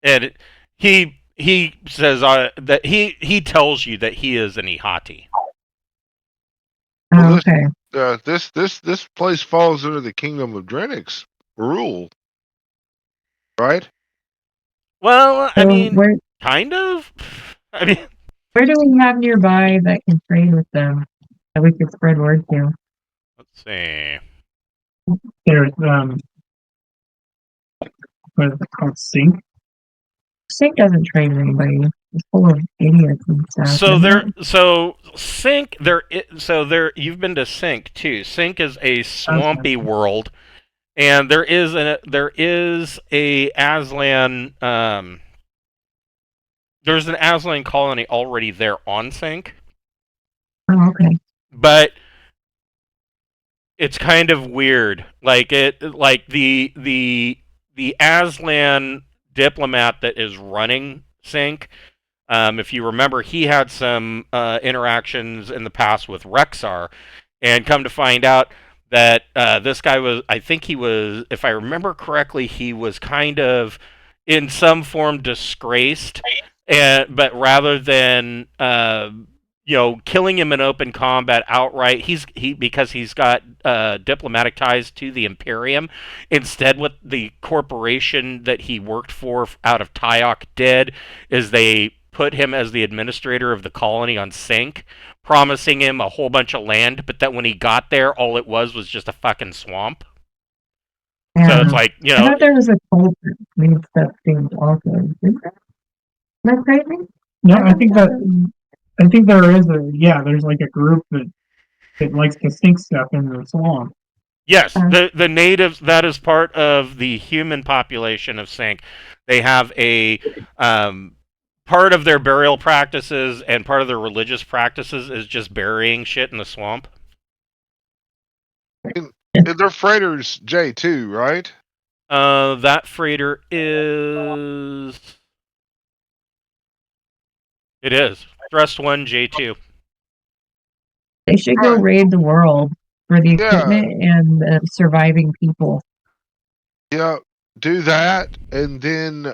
and he says that he tells you that he is an Ihati." Well, Oh, okay. This place falls under the Kingdom of Drinax rule, right? Well, I So mean, where kind of. I mean, do we have nearby that can trade with them? that we could spread word to. Let's see. There's what is it called? Sync. Sync doesn't train anybody. It's full of idiots and stuff. So isn't it? you've been to Sync too. Sync is a swampy world, and there is a Aslan there's an Aslan colony already there on Sync, Oh, okay. but it's kind of weird. Like the Aslan diplomat that is running Sync. If you remember, he had some interactions in the past with Rexar, and come to find out that this guy was, I think he was, if I remember correctly, he was kind of in some form disgraced, but rather than killing him in open combat outright, because he's got diplomatic ties to the Imperium. Instead, what the corporation that he worked for out of Tyokh did is they put him as the administrator of the colony on Sync, promising him a whole bunch of land, but that when he got there, all it was just a fucking swamp. So it's like, I thought there was a cult that made stuff things also. Is there? Am I crazy? No, I think there is there's like a group that likes to sink stuff in the swamp. yes, the natives, that is part of the human population of Sync. They have a part of their burial practices and part of their religious practices is just burying shit in the swamp. And they're freighters J2, right? That freighter is... It is. Thrust 1, J2. They should go Right. raid the world for the Yeah. equipment and the surviving people. Yeah, do that, and then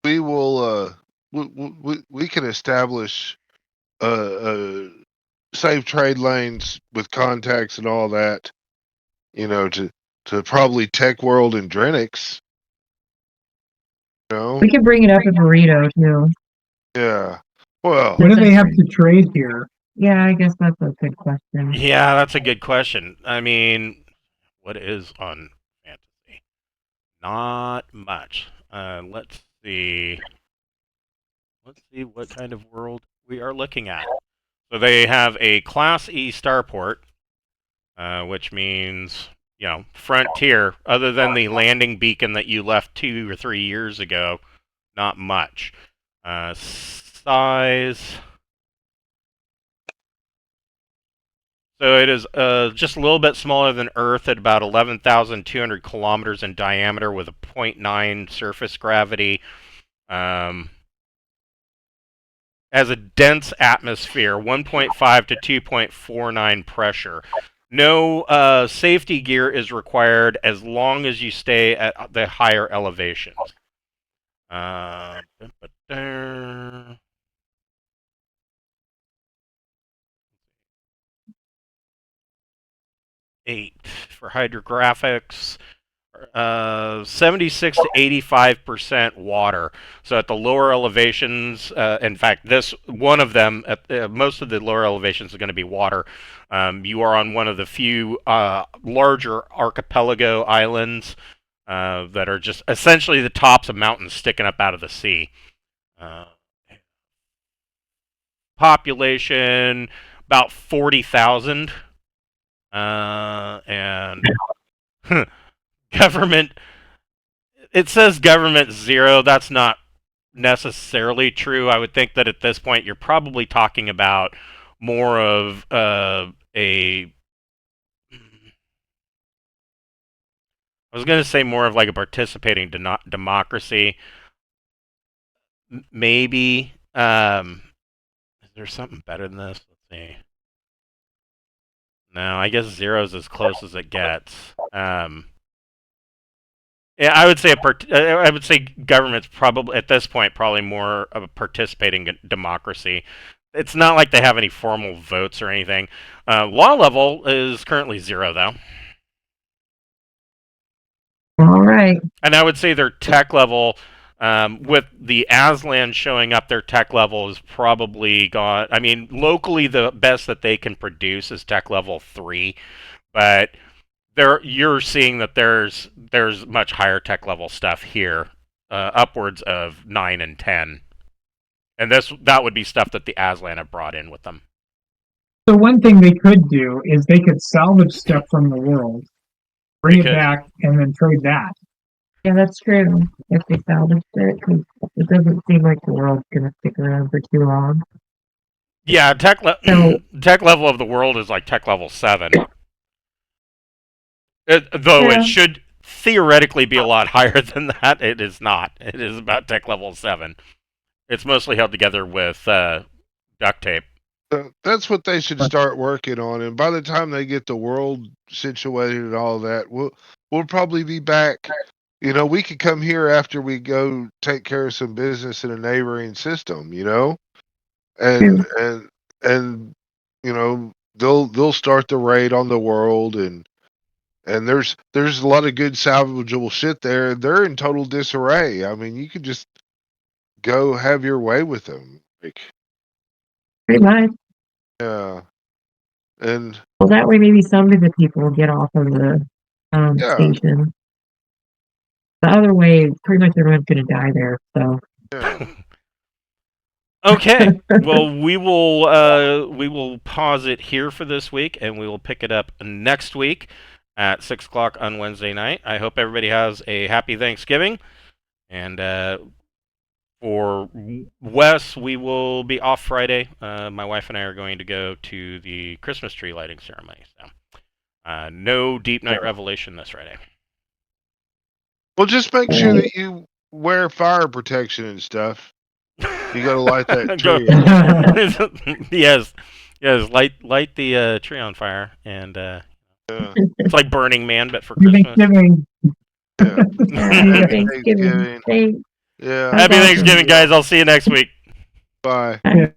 we will we can establish safe trade lanes with contacts and all that, to probably Tech World and Drinax. We could bring it up at Burrito too. Yeah. Well, What do they have to trade here? Yeah, I guess that's a good question. Yeah, that's a good question. I mean, what is on Fantasy? Not much. Let's see. Let's see what kind of world we are looking at. So they have a Class E starport, which means, frontier. Other than the landing beacon that you left 2 or 3 years ago, not much. Size. So it is just a little bit smaller than Earth at about 11,200 kilometers in diameter with a 0.9 surface gravity. Has a dense atmosphere, 1.5 to 2.49 pressure. No safety gear is required as long as you stay at the higher elevations. 8 for hydrographics. 76 to 85% water. So at the lower elevations, in fact, this one of them, at most of the lower elevations is going to be water. You are on one of the few larger archipelago islands that are just essentially the tops of mountains sticking up out of the sea. Population about 40,000, and government, it says government 0. That's not necessarily true. I would think that at this point you're probably talking about more of I was going to say more of like a participating democracy. Maybe. Is there something better than this? Let's see. No, I guess 0 is as close as it gets. Yeah, I would say government's probably at this point probably more of a participating democracy. It's not like they have any formal votes or anything. Law level is currently 0 though. All right. And I would say their tech level With the Aslan showing up, their tech level is probably gone. I mean, locally, the best that they can produce is tech level 3, but you're seeing that there's much higher tech level stuff here, upwards of 9 and 10, and that would be stuff that the Aslan have brought in with them. So one thing they could do is they could salvage stuff from the world, bring it back, and then trade that. Yeah, that's true. If they salvaged it, 'cause it doesn't seem like the world's gonna stick around for too long. Yeah, tech level of the world is like tech level 7. Though Yeah. it should theoretically be a lot higher than that, it is not. It is about tech level 7. It's mostly held together with duct tape. That's what they should start working on, and by the time they get the world situated and all that, we'll probably be back. You know, we could come here after we go take care of some business in a neighboring system. You know, and you know they'll start the raid on the world, and there's a lot of good salvageable shit there. They're in total disarray. I mean, you could just go have your way with them. Like, Pretty much. yeah. And Well, that way maybe some of the people will get off of the Yeah. station. The other way, pretty much everyone's gonna die there. So yeah. Okay. Well, we will pause it here for this week, and we will pick it up next week at 6 o'clock on Wednesday night. I hope everybody has a happy Thanksgiving, and for Wes, we will be off Friday. My wife and I are going to go to the Christmas tree lighting ceremony, so no Deep Night Revelation this Friday. Well, just make sure that you wear fire protection and stuff. You gotta light that tree. yes, light the tree on fire, and it's like Burning Man, but for Christmas. Thanksgiving. Yeah. Happy Thanksgiving. Thanks. Yeah. Happy Thanksgiving, guys. I'll see you next week. Bye. Yeah.